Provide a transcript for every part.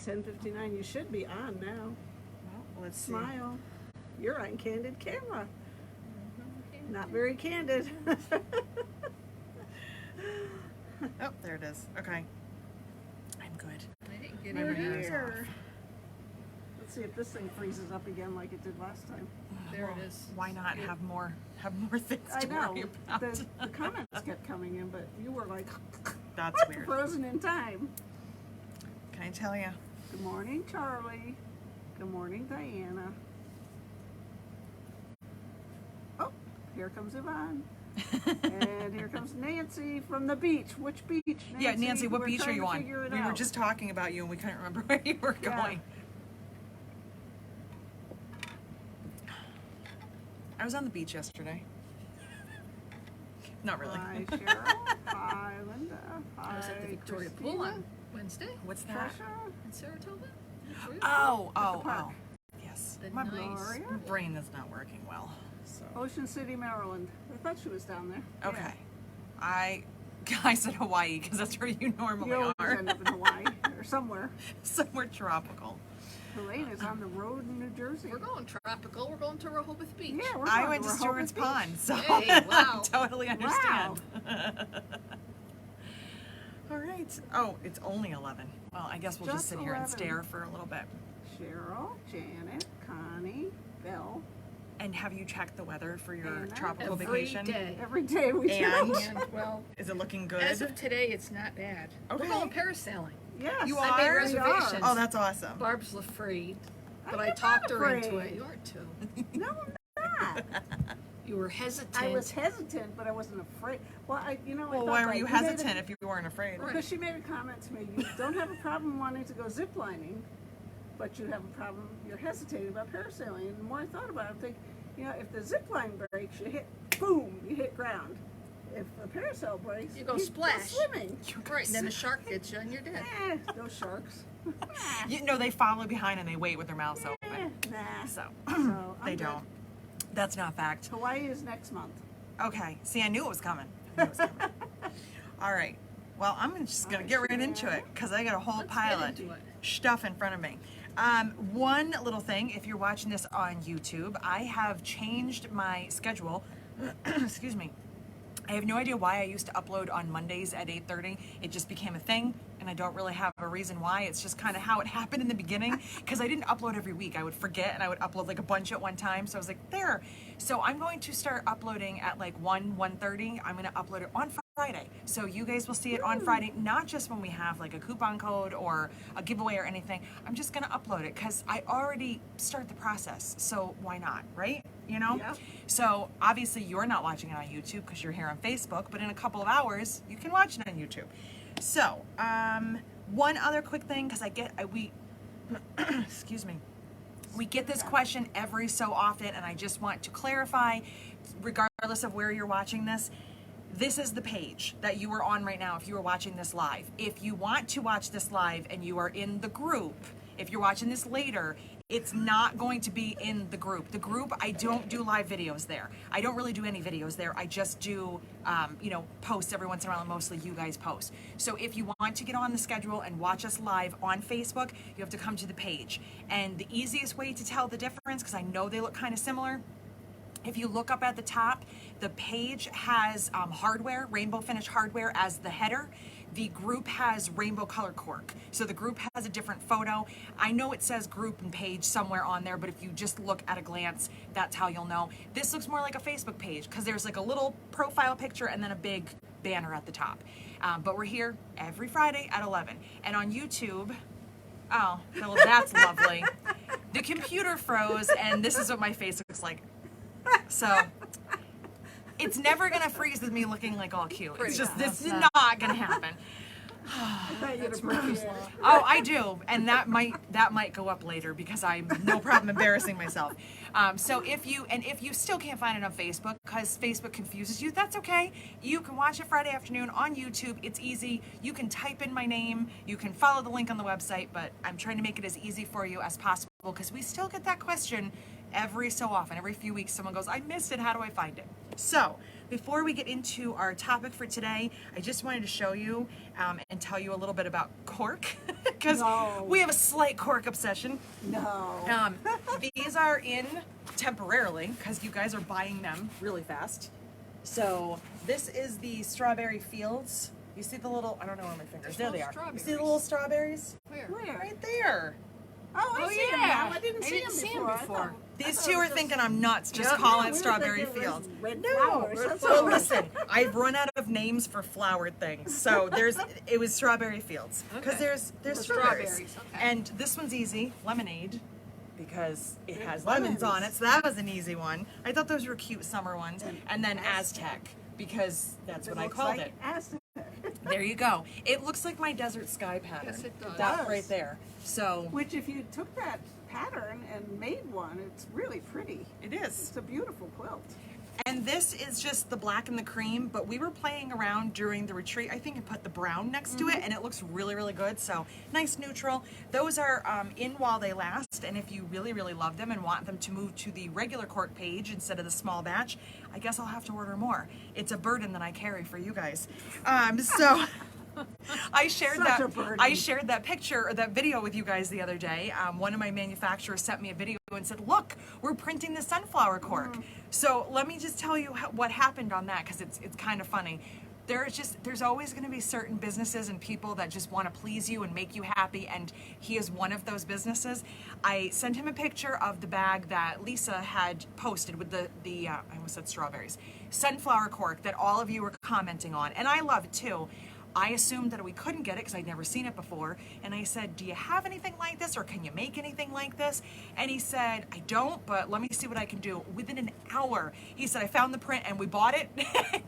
10:59. You should be on now. Well, let's see. Smile. You're on candid camera. Not very candid. Oh, there it is. Okay. I'm good. I didn't get My it hair is Here. Let's see if this thing freezes up again like it did last time. There it is. Why not have more things I to know. worry about? The comments kept coming in, but you were like That's weird. frozen in time. Can I tell you? Good morning, Charlie. Good morning, Diana. Oh, here comes Yvonne. And here comes Nancy from the beach. Which beach? Nancy, Yeah, Nancy, what we're beach are trying you to on? figure it We were out. just talking about you and we couldn't remember where you were Yeah. going. I was on the beach yesterday. Not really. Hi, Cheryl. Hi, Linda. Hi, I was at the Victoria Christina. Pool on Wednesday What's that? Trisha. in Saratoga. Victoria Oh, At the park. Yes. The My nice- Gloria. brain is not working well. So. Ocean City, Maryland. I thought she was down there. Okay. I said Hawaii because that's where you Yeah. normally You always are. end up in Hawaii or somewhere. Somewhere tropical. Helene is on the road in New Jersey. We're going tropical. We're going to Rehoboth Beach. Yeah, we're I going went to Rehoboth Stewart's Beach. Pond, so Hey, wow. I totally understand. Wow. All right. Oh, it's only 11. Well, I guess we'll just Just sit here and 11. stare for a little bit. Cheryl, Janet, Connie, Bill. And have you checked the weather for your Anna. tropical Every vacation? day. Every day we And- do. And well, Is it looking good? as of today, it's not bad. Okay. We're going parasailing. Yes, You I made are? reservations. Oh, that's awesome. Barb's afraid, but I'm I not talked her into afraid. it. You are too. No, I'm not. You were hesitant. I was hesitant, but I wasn't afraid. Well, I Well, thought why were that you made a- hesitant if you weren't afraid? Right. Because she made a comment to me. You don't have a problem wanting to go ziplining, but you have a problem. You're hesitating about parasailing. And the more I thought about it, I'm thinking, if the zip line breaks, you hit, boom, you hit ground. If the parasail breaks, You go splash. swimming. Right, and then the shark gets you and you're dead. Those sharks. You know, they follow behind and they wait with their mouths Eh, open. nah. So, So, I'm they good. don't. That's not fact. Hawaii is next month. Okay. See, I knew it was coming. I knew it was coming. All right. Well, I'm just going to get right into it because I got a whole Let's pile get of into it. stuff in front of me. One little thing, if you're watching this on YouTube, I have changed my schedule. Excuse me. I have no idea why I used to upload on Mondays at 8:30. It just became a thing, and I don't really have a reason why. It's just kind of how it happened in the beginning, because I didn't upload every week. I would forget, and I would upload like a bunch at one time. So I was like, there. So I'm going to start uploading at like 1:30. I'm going to upload it on Friday. So you guys will see it on Friday, not just when we have like a coupon code or a giveaway or anything. I'm just going to upload it because I already start the process. So why not, right? You know? Yep. So obviously you're not watching it on YouTube because you're here on Facebook, but in a couple of hours you can watch it on YouTube. So one other quick thing, because we excuse me, we get this question every so often, and I just want to clarify, regardless of where you're watching this, this is the page that you are on right now if you are watching this live. If you want to watch this live and you are in the group, if you're watching this later, it's not going to be in the group. The group, I don't do live videos there. I don't really do any videos there. I just do, posts every once in a while, and mostly you guys post. So if you want to get on the schedule and watch us live on Facebook, you have to come to the page. And the easiest way to tell the difference, because I know they look kind of similar, if you look up at the top, the page has hardware, rainbow finish hardware as the header. The group has rainbow color cork. So the group has a different photo. I know it says group and page somewhere on there, but if you just look at a glance, that's how you'll know. This looks more like a Facebook page because there's like a little profile picture and then a big banner at the top. But we're here every Friday at 11. And on YouTube, oh, well, that's lovely. The computer froze and this is what my face looks like. So it's never gonna freeze with me looking like all cute. It's just, this is not gonna happen. That's Murphy's Law. Oh, I do, and that might go up later because I'm no problem embarrassing myself. So if you still can't find it on Facebook because Facebook confuses you, that's okay. You can watch it Friday afternoon on YouTube. It's easy. You can type in my name. You can follow the link on the website, but I'm trying to make it as easy for you as possible because we still get that question every so often. Every few weeks, someone goes, "I missed it. How do I find it?" So, before we get into our topic for today, I just wanted to show you and tell you a little bit about cork, because No. we have a slight cork obsession. No. These are in temporarily, because you guys are buying them really fast. So, this is the Strawberry Fields. You see the little, I don't know where my fingers, there There's they are. little You see the little strawberries? Where? Where? Right there. Oh, I Oh, see him yeah. now. I didn't I see didn't him see him before. I before. thought- I These thought two it are was just- thinking I'm nuts, just Yeah. call Yeah, it we Strawberry were thinking it was Fields. red No, flowers. That's well all. listen, I've run out of names for flowered things, so it was Strawberry Fields, because Okay. there's The strawberries. strawberries, okay. And this one's easy, lemonade, because it It's has lemons on it, lemons. so that was an easy one. I thought those were cute summer ones, And and then Aztec. Aztec, because that's what I looks called like it. Aztec. There you go. It looks like my desert sky pattern. Yes, it does. That It does. right there. So Which, if you took that pattern and made one, it's really pretty. it is. It's a beautiful quilt. And this is just the black and the cream, but we were playing around during the retreat. I think I put the brown next to it, and it looks really, really good. So nice neutral. Those are in while they last, and if you really, really love them and want them to move to the regular cork page instead of the small batch, I guess I'll have to order more. It's a burden that I carry for you guys. So I shared Such a that. burden. I shared that picture or that video with you guys the other day. One of my manufacturers sent me a video and said, "Look, we're printing the sunflower cork." So let me just tell you what happened on that, because it's kind of funny. There's always going to be certain businesses and people that just want to please you and make you happy, and he is one of those businesses. I sent him a picture of the bag that Lisa had posted with the I almost said strawberries, sunflower cork that all of you were commenting on, and I love it too. I assumed that we couldn't get it because I'd never seen it before. And I said, "Do you have anything like this, or can you make anything like this?" And he said, "I don't, but let me see what I can do." Within an hour, he said, "I found the print and we bought it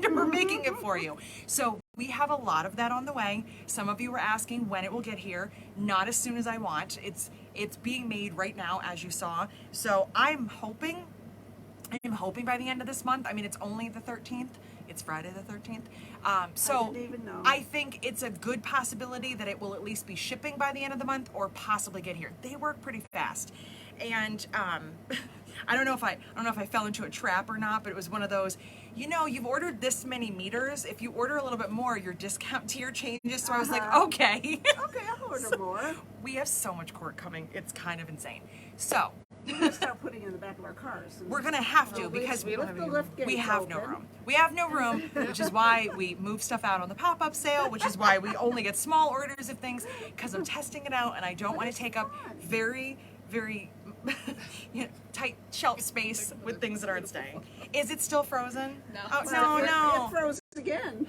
and we're making it for you." So we have a lot of that on the way. Some of you were asking when it will get here. Not as soon as I want. It's being made right now, as you saw. So I'm hoping by the end of this month. I mean, it's only the 13th. It's Friday the 13th. So I didn't even know. I think it's a good possibility that it will at least be shipping by the end of the month, or possibly get here. They work pretty fast. And I don't know if I fell into a trap or not, but it was one of those, you've ordered this many meters. If you order a little bit more, your discount tier changes. So I was like, okay. Okay, I'll order more. We have so much cork coming. It's kind of insane. So We're going to start putting it in the back of our cars. we're gonna have to, Well, because we don't With have the any lift gates we have no open. room. We have no room, which is why we move stuff out on the pop-up sale, which is why we only get small orders of things, because I'm testing it out and I don't want to take up very, very tight shelf space with things that aren't staying. Is it still frozen? No. Oh, Well, no. It froze again.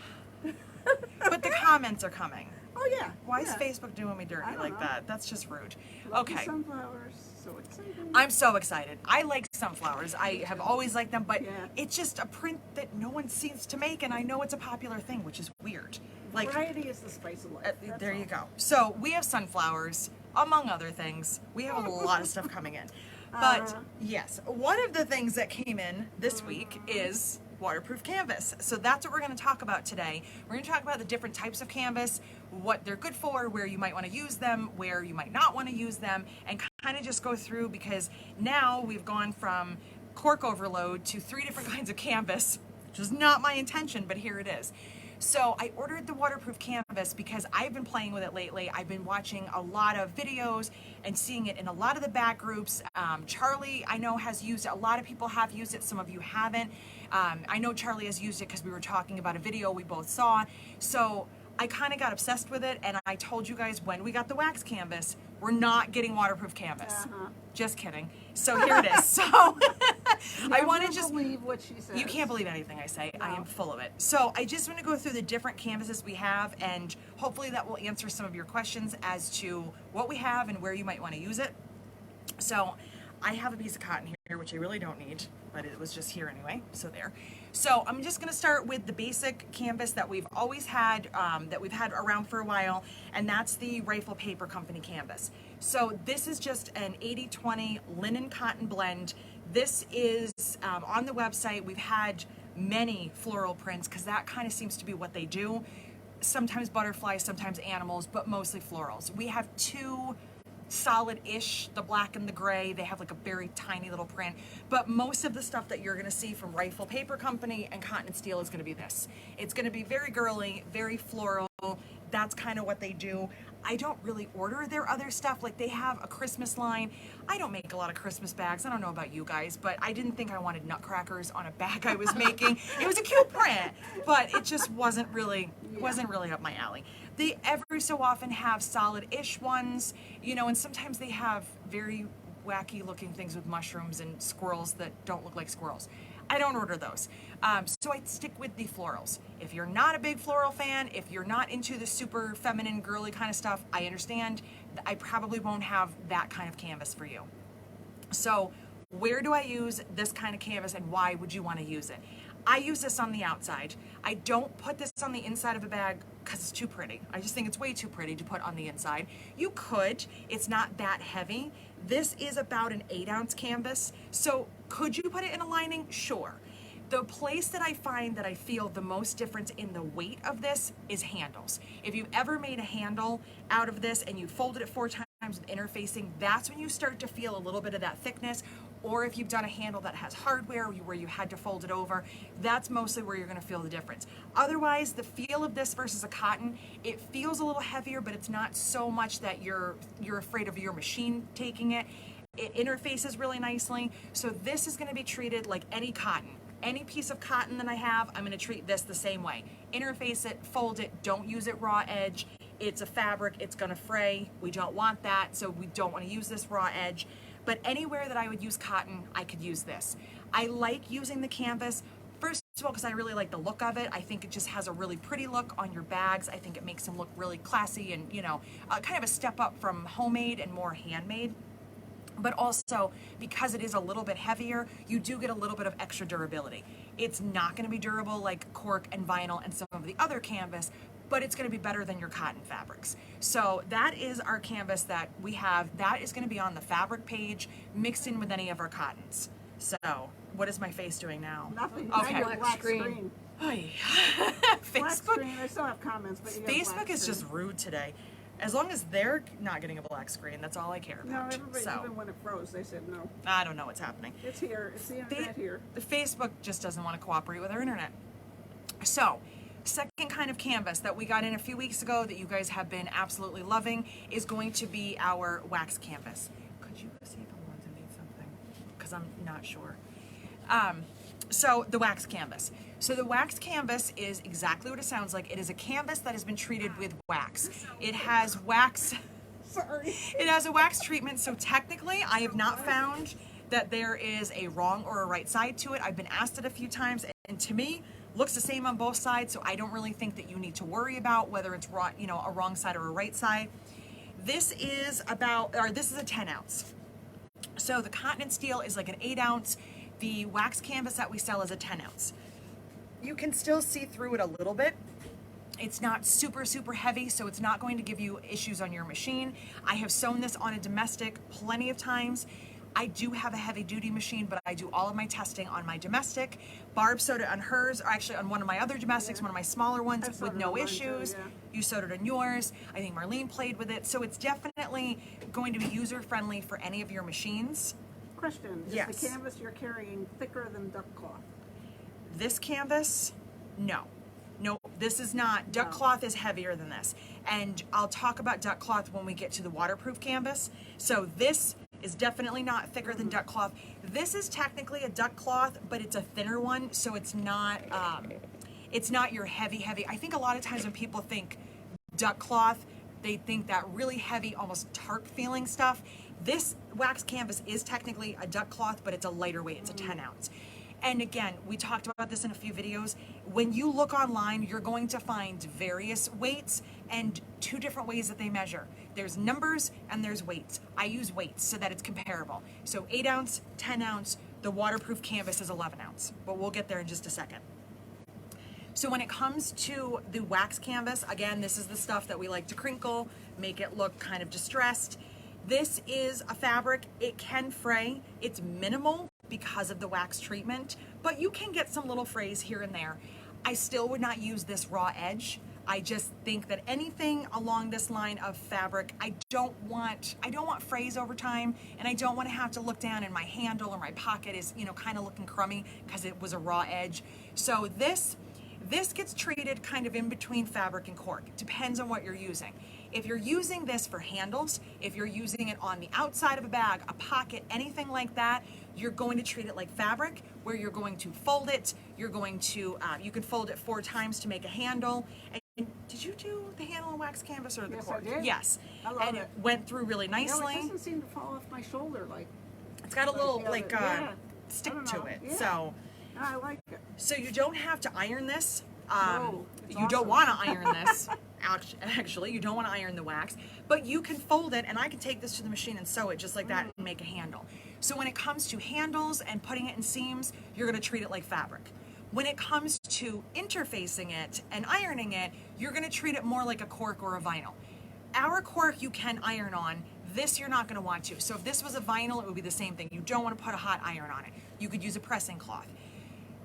But the comments are coming. Oh, yeah. Why is yeah. Facebook doing me dirty I don't like know. that? That's just rude. Lucky Okay. Sunflowers. So exciting. I'm so excited. I like sunflowers. I have always liked them, but Yeah. it's just a print that no one seems to make, and I know it's a popular thing, which is weird. Like, Variety is the spice of life. That's there all. you go. So we have sunflowers, among other things. We have a lot of stuff coming in. But yes, one of the things that came in this week is waterproof canvas. So that's what we're going to talk about today. We're going to talk about the different types of canvas, what they're good for, where you might want to use them, where you might not want to use them, and kind of just go through, because now we've gone from cork overload to 3 different kinds of canvas, which was not my intention, but here it is. So I ordered the waterproof canvas because I've been playing with it lately. I've been watching a lot of videos and seeing it in a lot of the back groups. Charlie, I know, has used it. A lot of people have used it. Some of you haven't. I know Charlie has used it because we were talking about a video we both saw. So I kind of got obsessed with it, and I told you guys when we got the wax canvas, we're not getting waterproof canvas. Just kidding. So here it is. So I want to Never just... believe what she says. You can't believe anything I say. I No. am full of it. So I just want to go through the different canvases we have, and hopefully that will answer some of your questions as to what we have and where you might want to use it. So I have a piece of cotton here, which I really don't need, but it was just here anyway, so there. So I'm just going to start with the basic canvas that we've always had, that we've had around for a while, and that's the Rifle Paper Company canvas. So this is just an 80-20 linen cotton blend. This is on the website. We've had many floral prints, because that kind of seems to be what they do. Sometimes butterflies, sometimes animals, but mostly florals. We have 2 solid-ish, the black and the gray. They have like a very tiny little print. But most of the stuff that you're gonna see from Rifle Paper Company and Cotton and Steel is gonna be this. It's gonna be very girly, very floral. That's kind of what they do. I don't really order their other stuff. Like they have a Christmas line. I don't make a lot of Christmas bags. I don't know about you guys, but I didn't think I wanted nutcrackers on a bag I was making. It was a cute print, but it just wasn't really up my alley. They every so often have solid-ish ones, you know, and sometimes they have very wacky looking things with mushrooms and squirrels that don't look like squirrels. I don't order those. So I stick with the florals. If you're not a big floral fan, if you're not into the super feminine, girly kind of stuff, I understand. I probably won't have that kind of canvas for you. So where do I use this kind of canvas and why would you want to use it? I use this on the outside. I don't put this on the inside of a bag because it's too pretty. I just think it's way too pretty to put on the inside. You could, it's not that heavy. This is about an 8-ounce canvas. So could you put it in a lining? Sure. The place that I find that I feel the most difference in the weight of this is handles. If you've ever made a handle out of this and you folded it 4 times with interfacing, that's when you start to feel a little bit of that thickness. Or if you've done a handle that has hardware where you had to fold it over, that's mostly where you're gonna feel the difference. Otherwise, the feel of this versus a cotton, it feels a little heavier, but it's not so much that you're afraid of your machine taking it. It interfaces really nicely. So this is gonna be treated like any cotton. Any piece of cotton that I have, I'm gonna treat this the same way. Interface it, fold it, don't use it raw edge. It's a fabric, it's gonna fray. We don't want that, so we don't wanna use this raw edge. But anywhere that I would use cotton, I could use this. I like using the canvas, first of all, because I really like the look of it. I think it just has a really pretty look on your bags. I think it makes them look really classy and, you know, kind of a step up from homemade and more handmade. But also, because it is a little bit heavier, you do get a little bit of extra durability. It's not gonna be durable like cork and vinyl and some of the other canvas, but it's gonna be better than your cotton fabrics. So that is our canvas that we have. That is gonna be on the fabric page, mixed in with any of our cottons. So, what is my face doing now? Nothing. Okay. Black screen. Oy. Black Facebook, screen. I still have comments, but you got Facebook black is screen. just rude today. As long as they're not getting a black screen, that's all I care No, about. everybody, So, even when it froze, they said no. I don't know what's happening. It's here. It's the internet here. Facebook just doesn't want to cooperate with our internet. So, second kind of canvas that we got in a few weeks ago that you guys have been absolutely loving is going to be our wax canvas. Could you see if Alonzo needs something? Because I'm not sure. So the wax canvas. So the wax canvas is exactly what it sounds like. It is a canvas that has been treated with wax. It has wax. Sorry. It has a wax treatment, so technically I have not found that there is a wrong or a right side to it. I've been asked it a few times, and to me, looks the same on both sides, so I don't really think that you need to worry about whether it's raw, you know, a wrong side or a right side. This is this is a 10 ounce. So the cotton and steel is like an 8 ounce. The wax canvas that we sell is a 10 ounce. You can still see through it a little bit. It's not super, super heavy, so it's not going to give you issues on your machine. I have sewn this on a domestic plenty of times. I do have a heavy duty machine, but I do all of my testing on my domestic. Barb sewed it on hers, or actually on one of my other domestics, one of my smaller ones, I've sewed with it no on mine too, issues. yeah. You sewed it on yours. I think Marlene played with it. So it's definitely going to be user-friendly for any of your machines. Question. Is Yes. the canvas you're carrying thicker than duck cloth? This canvas, no. Nope, this is not. Duck No. cloth is heavier than this. And I'll talk about duck cloth when we get to the waterproof canvas. So this is definitely not thicker than duck cloth. This is technically a duck cloth, but it's a thinner one, so it's not your heavy. I think a lot of times when people think duck cloth, they think that really heavy, almost tarp feeling stuff. This wax canvas is technically a duck cloth, but it's a lighter weight, it's a 10 ounce. And again, we talked about this in a few videos. When you look online, you're going to find various weights and 2 different ways that they measure. There's numbers and there's weights. I use weights so that it's comparable. So 8 ounce, 10 ounce, the waterproof canvas is 11 ounce, but we'll get there in just a second. So when it comes to the wax canvas, again, this is the stuff that we like to crinkle, make it look kind of distressed. This is a fabric, it can fray, it's minimal because of the wax treatment, but you can get some little frays here and there. I still would not use this raw edge. I just think that anything along this line of fabric, I don't want frays over time, and I don't want to have to look down and my handle or my pocket is, you know, kind of looking crummy because it was a raw edge. So this gets treated kind of in between fabric and cork. It depends on what you're using. If you're using this for handles, if you're using it on the outside of a bag, a pocket, anything like that, you're going to treat it like fabric, where you're going to fold it. You're going to, you can fold it 4 times to make a handle. And did you do the handle in wax canvas or the Yes, cork? I did. Yes. I love And it. it went through really No, nicely. it doesn't seem to fall off my shoulder like. It's got a little like yeah. stick I don't to know. it. Yeah. So I like it. So you don't have to iron this. No, it's you don't awesome. want to iron this. Actually, you don't want to iron the wax, but you can fold it, and I can take this to the machine and sew it just like that and make a handle. So when it comes to handles and putting it in seams, you're going to treat it like fabric. When it comes to interfacing it and ironing it, you're going to treat it more like a cork or a vinyl. Our cork you can iron on. This you're not going to want to. So if this was a vinyl, it would be the same thing. You don't want to put a hot iron on it. You could use a pressing cloth.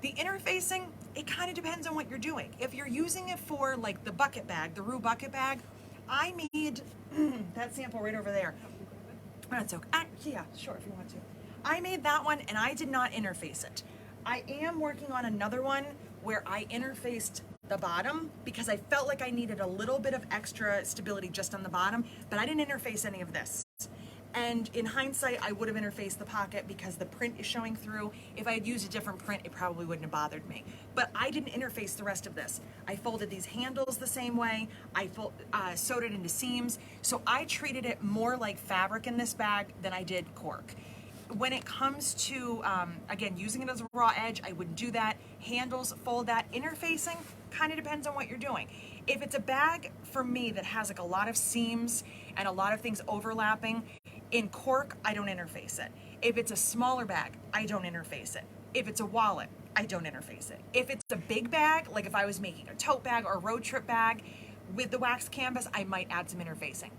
The interfacing, it kind of depends on what you're doing. If you're using it for like the bucket bag, the Rue bucket bag, I made that sample right over there. That's okay. Yeah, sure, if you want to. I made that one and I did not interface it. I am working on another one where I interfaced the bottom because I felt like I needed a little bit of extra stability just on the bottom, but I didn't interface any of this. And in hindsight, I would have interfaced the pocket because the print is showing through. If I had used a different print, it probably wouldn't have bothered me. But I didn't interface the rest of this. I folded these handles the same way. I sewed it into seams. So I treated it more like fabric in this bag than I did cork. When it comes to, again, using it as a raw edge, I wouldn't do that. Handles, fold that. Interfacing kind of depends on what you're doing. If it's a bag, for me, that has like a lot of seams and a lot of things overlapping, in cork, I don't interface it. If it's a smaller bag, I don't interface it. If it's a wallet, I don't interface it. If it's a big bag, like if I was making a tote bag or a road trip bag with the wax canvas, I might add some interfacing.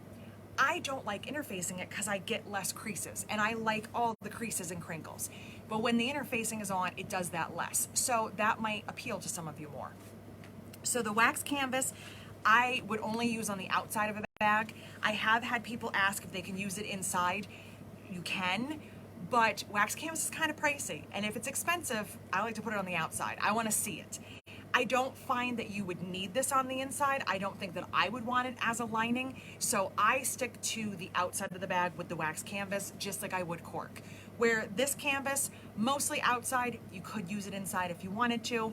I don't like interfacing it because I get less creases, and I like all the creases and crinkles. But when the interfacing is on, it does that less. So that might appeal to some of you more. So the wax canvas, I would only use on the outside of a bag. I have had people ask if they can use it inside. You can, but wax canvas is kind of pricey. And if it's expensive, I like to put it on the outside. I want to see it. I don't find that you would need this on the inside. I don't think that I would want it as a lining. So I stick to the outside of the bag with the wax canvas, just like I would cork. Where this canvas, mostly outside, you could use it inside if you wanted to.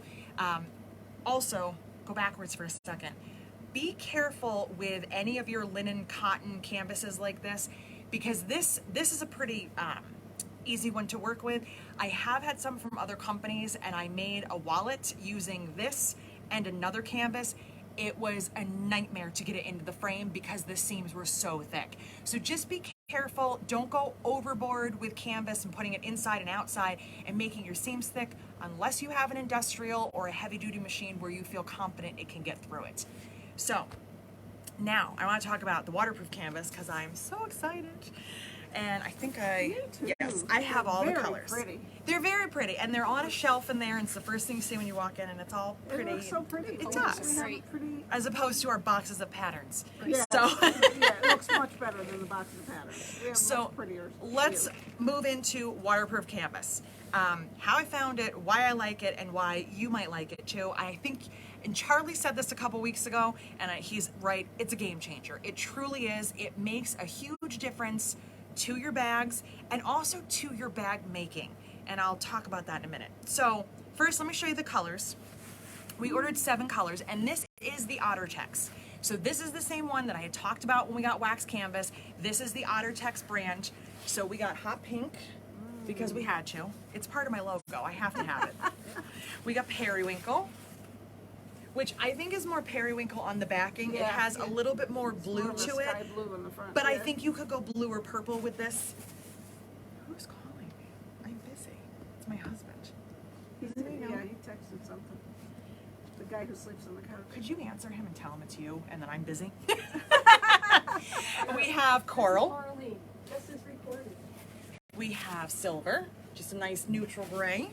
Also, go backwards for a second. Be careful with any of your linen cotton canvases like this, because this is a pretty easy one to work with. I have had some from other companies, and I made a wallet using this and another canvas. It was a nightmare to get it into the frame because the seams were so thick. So just be careful. Don't go overboard with canvas and putting it inside and outside and making your seams thick unless you have an industrial or a heavy-duty machine where you feel confident it can get through it. So now I want to talk about the waterproof canvas because I'm so excited. And I think Me too. yes, I have all the Very colors. pretty. They're very pretty, and they're on a shelf in there, and it's the first thing you see when you walk in, and it's all pretty. It looks so pretty. It We does. have a pretty. As opposed to our boxes of patterns. Yeah, So yeah, it looks much better than the box of patterns. We have So much prettier. let's view. move into waterproof canvas. How I found it, why I like it, and why you might like it too. I think, and Charlie said this a couple weeks ago, and he's right, it's a game changer. It truly is. It makes a huge difference to your bags and also to your bag making. And I'll talk about that in a minute. So first, let me show you the colors. We ordered 7 colors, and this is the OtterTex. So this is the same one that I had talked about when we got wax canvas. This is the OtterTex brand. So we got hot pink because we had to. It's part of my logo. I have to have it. We got periwinkle, which I think is more periwinkle on the backing. It Yeah, has a little bit more It's blue more of a to sky it. blue in the front. But I yeah. think you could go blue or purple with this. Who's calling me? I'm busy. It's my husband. He's, Does he know? yeah, he texted something. The guy who sleeps on the couch. Could you answer him and tell him it's you and that I'm busy? We have coral. Marlene, this is recorded. We have silver, just a nice neutral gray.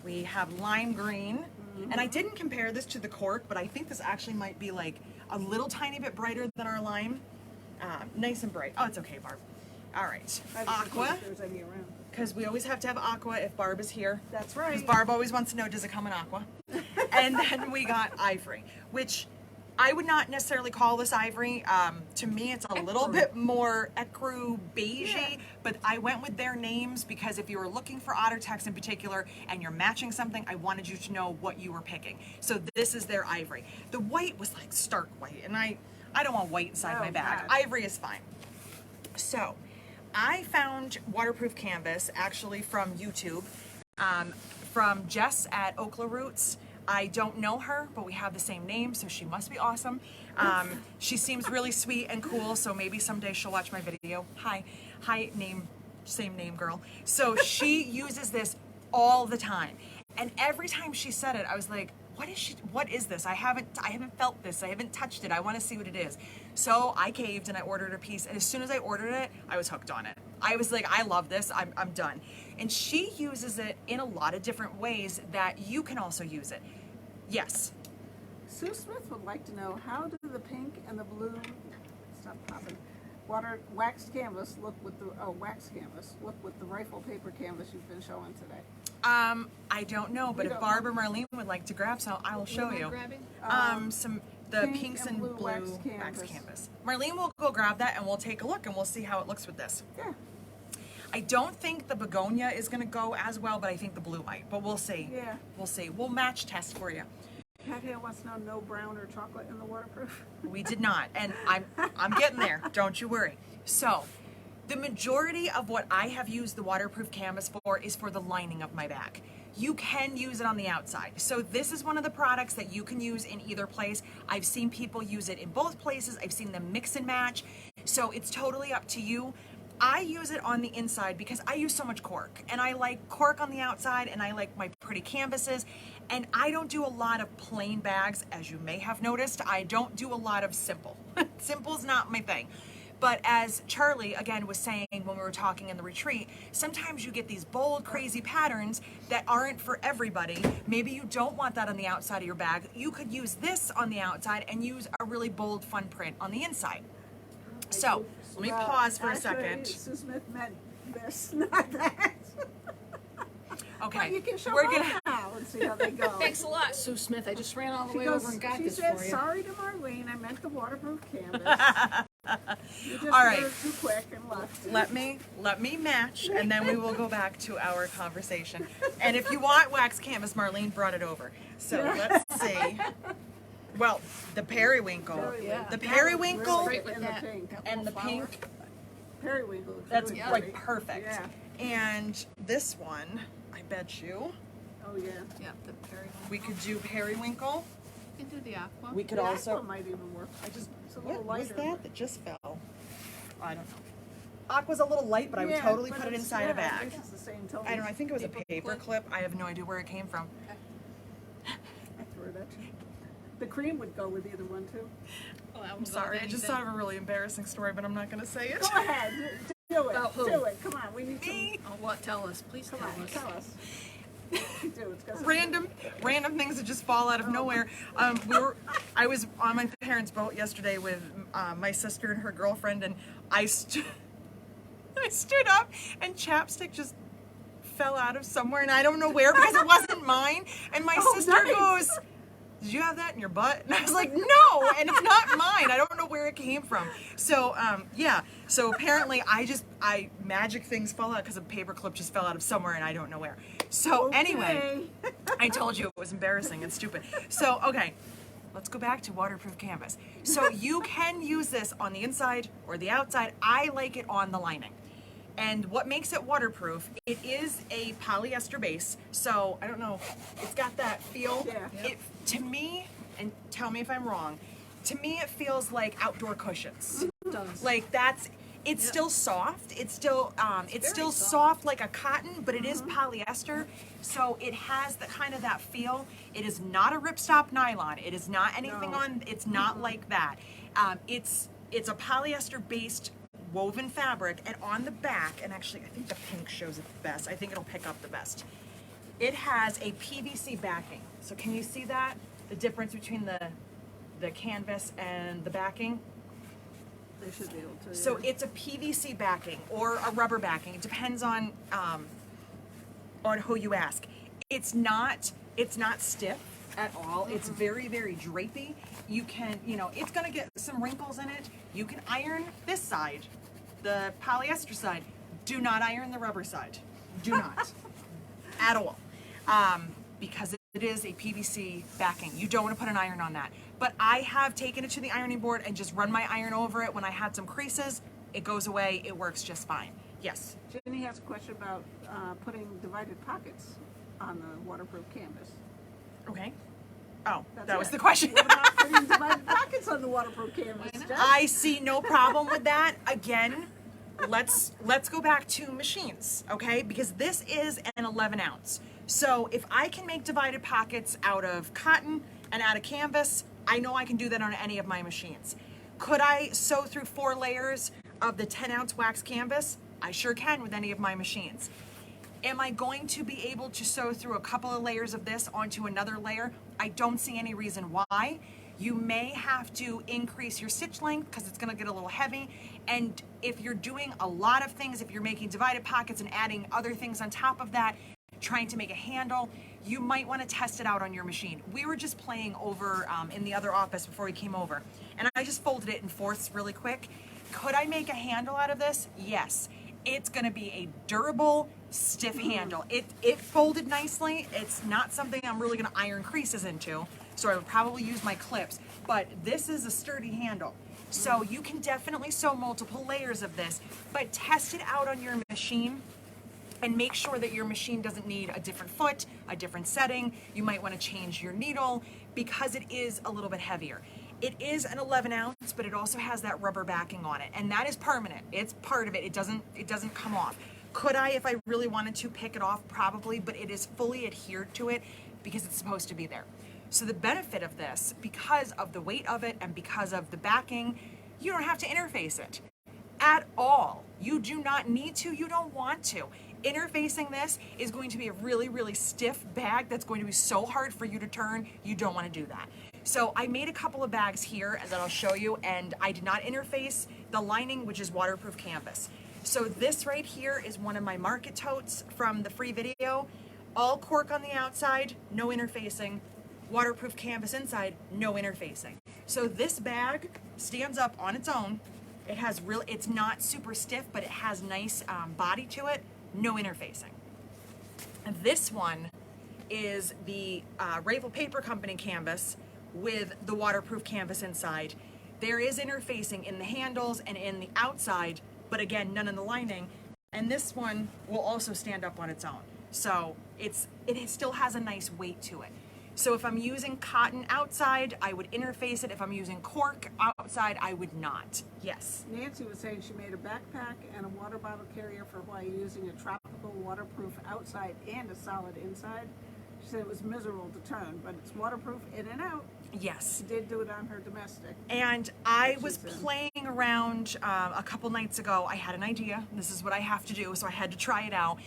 We have lime green. And I didn't compare this to the cork, but I think this actually might be like a little tiny bit brighter than our lime. Nice and bright. Oh, it's okay, Barb. All right, I just didn't aqua, think there's any around. because we always have to have aqua if Barb is here. That's Because right. Barb always wants to know, does it come in aqua? And then we got ivory, which I would not necessarily call this ivory. To me, it's a little bit more ecru beigey, Yeah. but I went with their names because if you were looking for otter text in particular and you're matching something, I wanted you to know what you were picking. So this is their ivory. The white was like stark white, and I don't want white inside my Oh, bag. God. Ivory is fine. So I found waterproof canvas actually from YouTube, from Jess at Okla Roots. I don't know her, but we have the same name, so she must be awesome. She seems really sweet and cool, so maybe someday she'll watch my video. Hi, same name girl. So she uses this all the time, and every time she said it, I was like, what is this? I haven't felt this. I haven't touched it. I want to see what it is. So I caved and I ordered a piece. And as soon as I ordered it, I was hooked on it. I was like, I love this. I'm done. And she uses it in a lot of different ways that you can also use it. Yes. Sue Smith would like to know, how do the pink and the blue, stop popping, waxed canvas look with the rifle paper canvas you've been showing today? I don't know, but We if don't Barb know. or Marlene would like to grab some, I will show What am I you. grabbing? The pink pinks and and blue blue wax wax canvas. canvas. Marlene will go grab that and we'll take a look and we'll see how it looks with this. Yeah. I don't think the begonia is going to go as well, but I think the blue might. But we'll see. Yeah. We'll see. We'll match test for you. Pat Hale wants to know, no brown or chocolate in the waterproof? We did not, and I'm getting there. Don't you worry. So, the majority of what I have used the waterproof canvas for is for the lining of my bag. You can use it on the outside. So this is one of the products that you can use in either place. I've seen people use it in both places. I've seen them mix and match. So it's totally up to you. I use it on the inside because I use so much cork, and I like cork on the outside, and I like my pretty canvases, and I don't do a lot of plain bags, as you may have noticed. I don't do a lot of simple. Simple's not my thing. But as Charlie, again, was saying when we were talking in the retreat, sometimes you get these bold, crazy patterns that aren't for everybody. Maybe you don't want that on the outside of your bag. You could use this on the outside and use a really bold, fun print on the inside. So, let me pause for a Actually, second. Sue Smith meant this, not that. Okay, But you can show we're both gonna. now and see how they go. Thanks a lot, Sue Smith. I just ran all the She way goes, over and got she this said, for you. sorry to Marlene, I meant the waterproof canvas. You just All right. were too quick and left. Let me match, and then we will go back to our conversation. And if you want wax canvas, Marlene brought it over. So let's see. Well, the periwinkle, Yeah. the That periwinkle, looks Right really with good. that. And the pink. and the flower. pink. Periwinkle looks That's really like pretty. perfect. Yeah. And this one, I bet you, Oh, yeah. Yeah, the periwinkle. we could do periwinkle. You can do the aqua. We could The also. aqua might even work. It's a little What was lighter. that that just fell? I don't know. Aqua's a little light, but I would Yeah, totally but put it it's- inside yeah, a bag. It's the same tone. I don't know. I think it was a Paper paper clip? clip. I have no idea where it came from. I threw that too. The cream would go with either one too. Oh, that I'm would go sorry. with I just anything. thought of a really embarrassing story, but I'm not going to say it. Go ahead, do it. About who? Do it. Come on, we need Me. Oh, what? Tell us. Please some. tell Come on, us. tell us. Do it's got some- Random things that just fall out of nowhere. I was on my parents' boat yesterday with my sister and her girlfriend, and I stood up, and chapstick just fell out of somewhere, and I don't know where because it wasn't mine. And my Oh, sister nice. goes, "Did you have that in your butt?" And I was like, "No," and it's not mine. I don't know where it came from. So yeah. So apparently I magic things fall out because a paper clip just fell out of somewhere and I don't know where. So anyway, Okay. I told you it was embarrassing and stupid. So okay. Let's go back to waterproof canvas. So you can use this on the inside or the outside. I like it on the lining. And what makes it waterproof, it is a polyester base. So I don't know, it's got that feel. Yeah. It, to me, and tell me if I'm wrong, to me it feels like outdoor cushions. It does. Like it's Yep. still soft. It's still very soft soft. like a cotton, but it is polyester. So it has the kind of that feel. It is not a ripstop nylon. It is not anything No. on. It's not like that. It's a polyester based woven fabric, and on the back, and actually I think the pink shows it the best. I think it'll pick up the best. It has a PVC backing. So can you see that? The difference between the canvas and the backing? They should be able to. So yeah. it's a PVC backing or a rubber backing. It depends on who you ask. It's not stiff at all. It's very, very drapey. You can, it's gonna get some wrinkles in it. You can iron this side, the polyester side. Do not iron the rubber side. Do not. At all. Because it is a PVC backing. You don't want to put an iron on that. But I have taken it to the ironing board and just run my iron over it when I had some creases. It goes away. It works just fine. Yes. Jenny has a question about putting divided pockets on the waterproof canvas. Okay. Oh, That's that was it. the question. What about putting divided pockets on the waterproof canvas? Why not? Jeff? I see no problem with that. Again, let's go back to machines, okay? Because this is an 11 ounce. So if I can make divided pockets out of cotton and out of canvas, I know I can do that on any of my machines. Could I sew through 4 layers of the 10 ounce wax canvas? I sure can with any of my machines. Am I going to be able to sew through a couple of layers of this onto another layer? I don't see any reason why. You may have to increase your stitch length because it's going to get a little heavy. And if you're doing a lot of things, if you're making divided pockets and adding other things on top of that, trying to make a handle, you might want to test it out on your machine. We were just playing over in the other office before we came over, and I just folded it in fourths really quick. Could I make a handle out of this? Yes. It's going to be a durable, stiff handle. It folded nicely. It's not something I'm really going to iron creases into, so I would probably use my clips, but this is a sturdy handle. So you can definitely sew multiple layers of this, but test it out on your machine and make sure that your machine doesn't need a different foot, a different setting. You might want to change your needle because it is a little bit heavier. It is an 11 ounce, but it also has that rubber backing on it, and that is permanent. It's part of it. It doesn't come off. Could I, if I really wanted to, pick it off? Probably, but it is fully adhered to it because it's supposed to be there. So the benefit of this, because of the weight of it and because of the backing, you don't have to interface it at all. You do not need to. You don't want to. Interfacing this is going to be a really, really stiff bag that's going to be so hard for you to turn. You don't want to do that. So I made a couple of bags here that I'll show you, and I did not interface the lining, which is waterproof canvas. So this right here is one of my market totes from the free video. All cork on the outside, no interfacing. Waterproof canvas inside, no interfacing. So this bag stands up on its own. It has it's not super stiff, but it has nice body to it, no interfacing. And this one is the Ravel Paper Company canvas with the waterproof canvas inside. There is interfacing in the handles and in the outside, but again, none in the lining. And this one will also stand up on its own. So it still has a nice weight to it. So if I'm using cotton outside, I would interface it. If I'm using cork outside, I would not. Yes. Nancy was saying she made a backpack and a water bottle carrier for while you're using a tropical waterproof outside and a solid inside. She said it was miserable to turn, but it's waterproof in and out. Yes. She did do it on her domestic. And I She's was in. playing around a couple nights ago. I had an idea. This is what I have to do, so I had to try it out.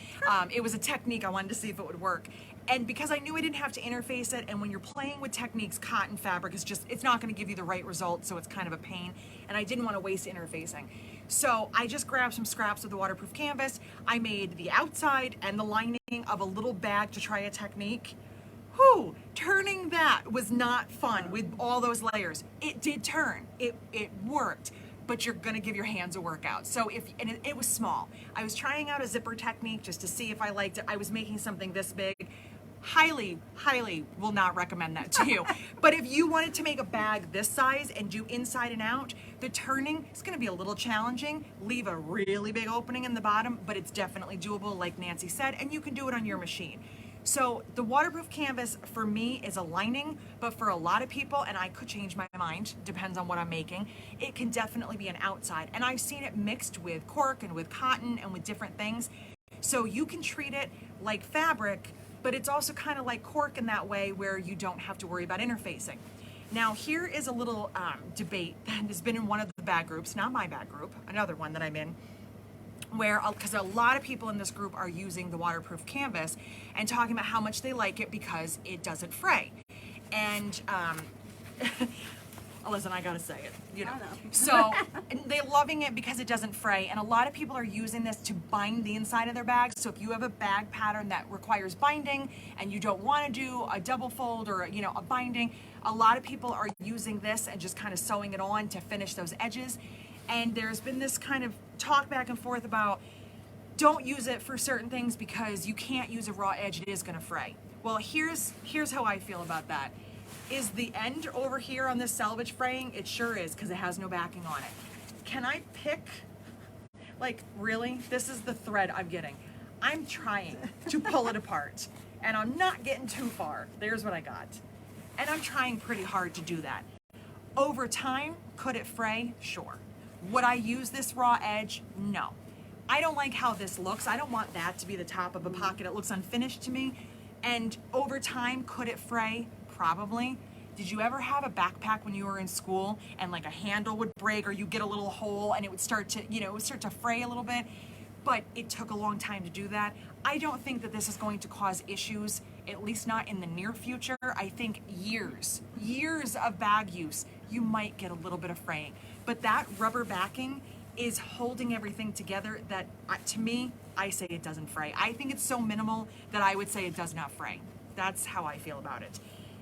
It was a technique. I wanted to see if it would work. And because I knew I didn't have to interface it, and when you're playing with techniques, cotton fabric is just, it's not going to give you the right result, so it's kind of a pain. And I didn't want to waste interfacing. So I just grabbed some scraps of the waterproof canvas. I made the outside and the lining of a little bag to try a technique. Whew, turning that was not fun with all those layers. It did turn, it worked, but you're gonna give your hands a workout. So it was small. I was trying out a zipper technique just to see if I liked it. I was making something this big. Highly, highly will not recommend that to you. But if you wanted to make a bag this size and do inside and out, the turning is gonna be a little challenging. Leave a really big opening in the bottom, but it's definitely doable, like Nancy said, and you can do it on your machine. So the waterproof canvas for me is a lining, but for a lot of people, and I could change my mind, depends on what I'm making, it can definitely be an outside. And I've seen it mixed with cork and with cotton and with different things. So you can treat it like fabric, but it's also kind of like cork in that way where you don't have to worry about interfacing. Now here is a little debate that has been in one of the bag groups, not my bag group, another one that I'm in, where, because a lot of people in this group are using the waterproof canvas and talking about how much they like it because it doesn't fray. And listen, I gotta say it, you know. I know. So they're loving it because it doesn't fray, and a lot of people are using this to bind the inside of their bags. So if you have a bag pattern that requires binding and you don't want to do a double fold or a binding, a lot of people are using this and just kind of sewing it on to finish those edges. And there's been this kind of talk back and forth about don't use it for certain things because you can't use a raw edge, it is going to fray. Well, here's how I feel about that. Is the end over here on this selvage fraying? It sure is, because it has no backing on it. Can I pick, like, really? This is the thread I'm getting. I'm trying to pull it apart, and I'm not getting too far. There's what I got. And I'm trying pretty hard to do that. Over time, could it fray? Sure. Would I use this raw edge? No. I don't like how this looks. I don't want that to be the top of a pocket. It looks unfinished to me. And over time, could it fray? Probably. Did you ever have a backpack when you were in school and like a handle would break or you get a little hole and it would start to fray a little bit? But it took a long time to do that. I don't think that this is going to cause issues, at least not in the near future. I think years of bag use, you might get a little bit of fraying. But that rubber backing is holding everything together that, to me, I say it doesn't fray. I think it's so minimal that I would say it does not fray. That's how I feel about it.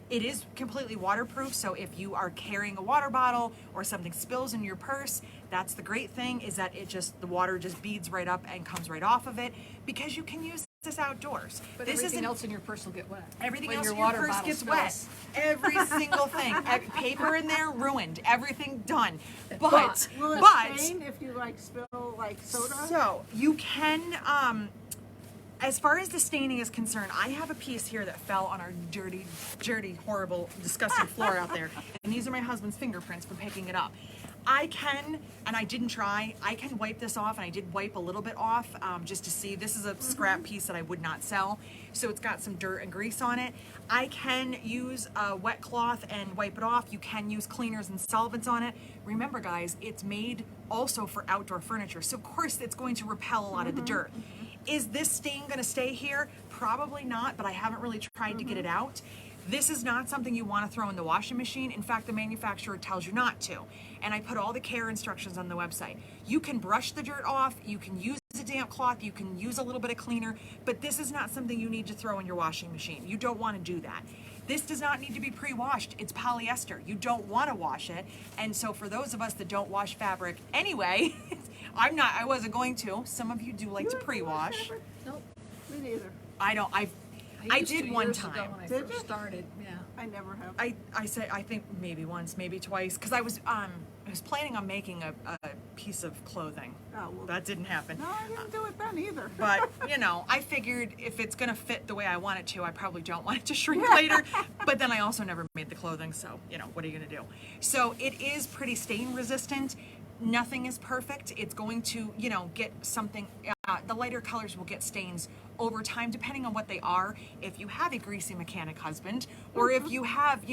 It is completely waterproof, so if you are carrying a water bottle or something spills in your purse, that's the great thing, is that the water just beads right up and comes right off of it, because you can use this outdoors. But this everything else in your purse will get wet. Everything when else your in your water purse bottle gets spills. wet. Every single thing. Paper in there, ruined. Everything done. But Will it stain if you like spill like soda? so you can, as far as the staining is concerned, I have a piece here that fell on our dirty, horrible, disgusting floor out there. And these are my husband's fingerprints from picking it up. I can, and I didn't try, I can wipe this off, and I did wipe a little bit off just to see. This is a scrap piece that I would not sell, so it's got some dirt and grease on it. I can use a wet cloth and wipe it off. You can use cleaners and solvents on it. Remember, guys, it's made also for outdoor furniture, so of course it's going to repel a lot of the dirt. Is this stain going to stay here? Probably not, but I haven't really tried to get it out. This is not something you want to throw in the washing machine. In fact, the manufacturer tells you not to. And I put all the care instructions on the website. You can brush the dirt off, you can use a damp cloth, you can use a little bit of cleaner, but this is not something you need to throw in your washing machine. You don't want to do that. This does not need to be pre-washed. It's polyester. You don't want to wash it. And so for those of us that don't wash fabric anyway, I wasn't going to. Some of you do like to pre-wash. Nope. Me neither. I used did to one years ago time. when I Did first you? started. Yeah. I never have. I think maybe once, maybe twice, because I was planning on making a piece of clothing. Oh, well, That didn't happen. no, I didn't do it then either. But, I figured if it's going to fit the way I want it to, I probably don't want it to shrink later. But then I also never made the clothing, so, what are you going to do? So it is pretty stain resistant. Nothing is perfect. It's going to, get something, the lighter colors will get stains over time, depending on what they are. If you have a greasy mechanic husband, or if you have,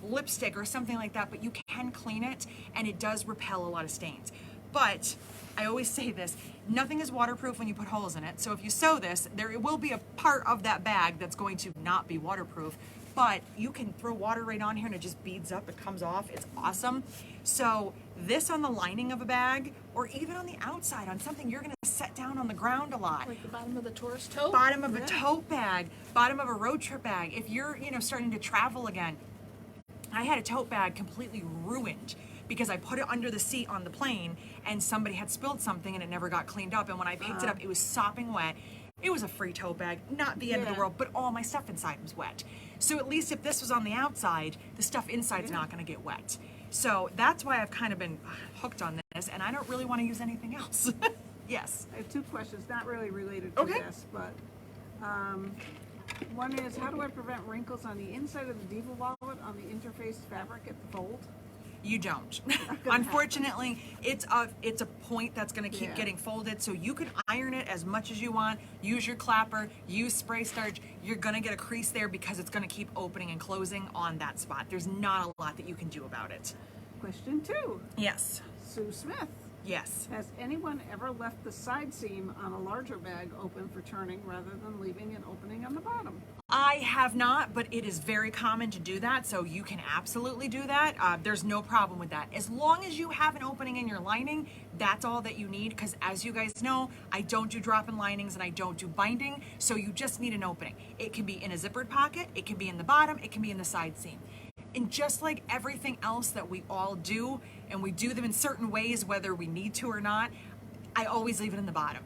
lipstick or something like that, but you can clean it, and it does repel a lot of stains. But I always say this, nothing is waterproof when you put holes in it. So if you sew this, there will be a part of that bag that's going to not be waterproof, but you can throw water right on here and it just beads up, it comes off, it's awesome. So this on the lining of a bag, or even on the outside, on something you're gonna set down on the ground a lot. Like the bottom of the tourist tote. Bottom of a tote bag, bottom of a road trip bag. If you're, starting to travel again, I had a tote bag completely ruined because I put it under the seat on the plane and somebody had spilled something and it never got cleaned up. And when I picked it up, it was sopping wet. It was a free tote bag, not the end of the world, but all my stuff inside was wet. So at least if this was on the outside, the stuff inside's not gonna get wet. So that's why I've kind of been hooked on this, and I don't really want to use anything else. Yes. I have two questions, not really related to this, but one is, how do I prevent wrinkles on the inside of the Diva wallet on the interfaced fabric at the fold? You don't. Unfortunately, it's a point that's going to keep getting folded, so you can iron it as much as you want, use your clapper, use spray starch. You're going to get a crease there because it's going to keep opening and closing on that spot. There's not a lot that you can do about it. Question two, Yes. Sue Smith. Yes. Has anyone ever left the side seam on a larger bag open for turning rather than leaving an opening on the bottom? I have not, but it is very common to do that, so you can absolutely do that. There's no problem with that. As long as you have an opening in your lining, that's all that you need, because as you guys know, I don't do drop-in linings and I don't do binding, so you just need an opening. It can be in a zippered pocket, it can be in the bottom, it can be in the side seam. And just like everything else that we all do, and we do them in certain ways whether we need to or not, I always leave it in the bottom.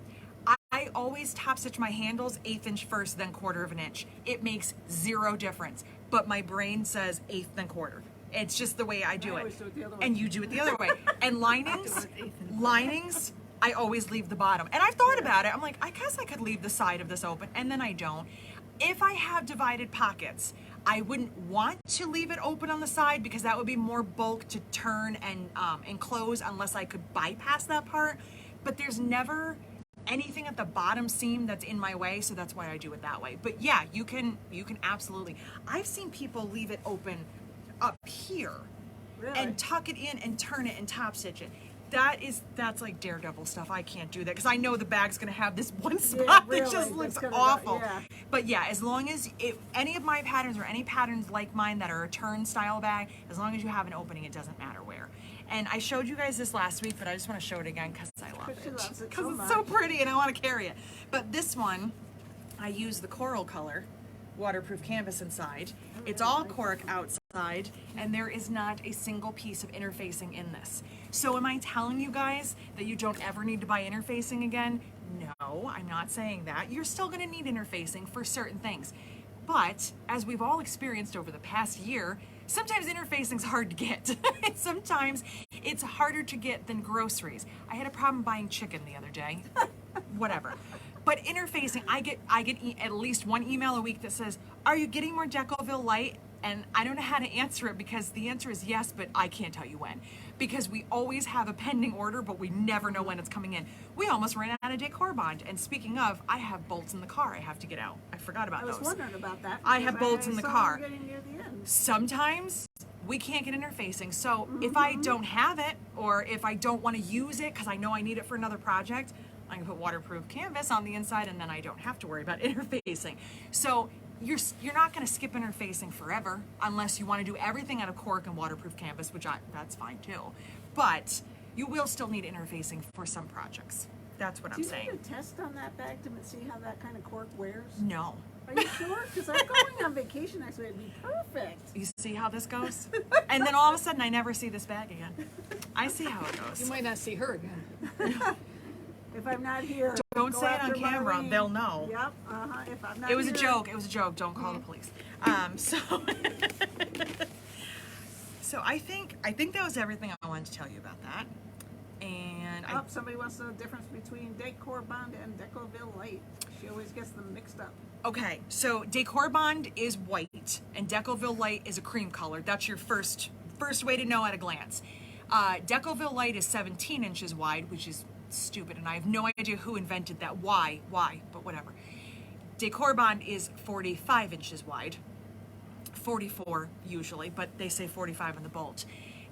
I always top stitch my handles 1/8 inch first, then 1/4 of an inch. It makes zero difference, but my brain says 1/8 then 1/4. It's just the way I do I it. always do it the other way. And you do it the other way. And linings, Do it 1/8 and 1/4. linings, I always leave the bottom. And I've thought about it. I'm like, I guess I could leave the side of this open, and then I don't. If I have divided pockets, I wouldn't want to leave it open on the side because that would be more bulk to turn and close unless I could bypass that part. But there's never anything at the bottom seam that's in my way, so that's why I do it that way. But yeah, you can absolutely. I've seen people leave it open up here Really? and tuck it in and turn it and top stitch it. That's like daredevil stuff. I can't do that because I know the bag's gonna have this one spot really, that just that's looks gonna go- awful. yeah. But yeah, as long as any of my patterns or any patterns like mine that are a turn style bag, as long as you have an opening, it doesn't matter where. And I showed you guys this last week, but I just want to show it again because I love Because she it. loves it Because so it's so much. pretty and I want to carry it. But this one, I use the coral color waterproof canvas inside. It's all cork outside, and there is not a single piece of interfacing in this. So am I telling you guys that you don't ever need to buy interfacing again? No, I'm not saying that. You're still going to need interfacing for certain things. But as we've all experienced over the past year, sometimes interfacing's hard to get. Sometimes it's harder to get than groceries. I had a problem buying chicken the other day. Whatever. But interfacing, I get at least one email a week that says, "Are you getting more Decorability light?" And I don't know how to answer it because the answer is yes, but I can't tell you when. Because we always have a pending order, but we never know when it's coming in. We almost ran out of Decor bond. And speaking of, I have bolts in the car I have to get out. I forgot about I was those. wondering about that. I have because bolts in the saw car. them getting near the end. Sometimes we can't get interfacing. So if I don't have it, or if I don't want to use it because I know I need it for another project, I can put waterproof canvas on the inside and then I don't have to worry about interfacing. So you're not going to skip interfacing forever unless you want to do everything out of cork and waterproof canvas, which that's fine too. But you will still need interfacing for some projects. That's what Do I'm you saying. need a test on that bag to see how that kind of cork wears? No. Are you sure? Because I'm going on vacation next week. It'd be perfect. You see how this goes? And then all of a sudden I never see this bag again. I see how it goes. You might not see her again. If I'm not here, Don't go say it on after camera, Maureen. they'll know. Yep. If I'm not It was a here- joke. It was a joke. Don't call the police. So I think that was everything I wanted to tell you about that. And Oh, somebody wants to know the difference between Decor Bond and Decorability Light. She always gets them mixed up. okay, so Decor Bond is white and Decorability Light is a cream color. That's your first way to know at a glance. Decorability Light is 17 inches wide, which is stupid, and I have no idea who invented that. Why? But whatever. Decor Bond is 45 inches wide. 44 usually, but they say 45 on the bolt.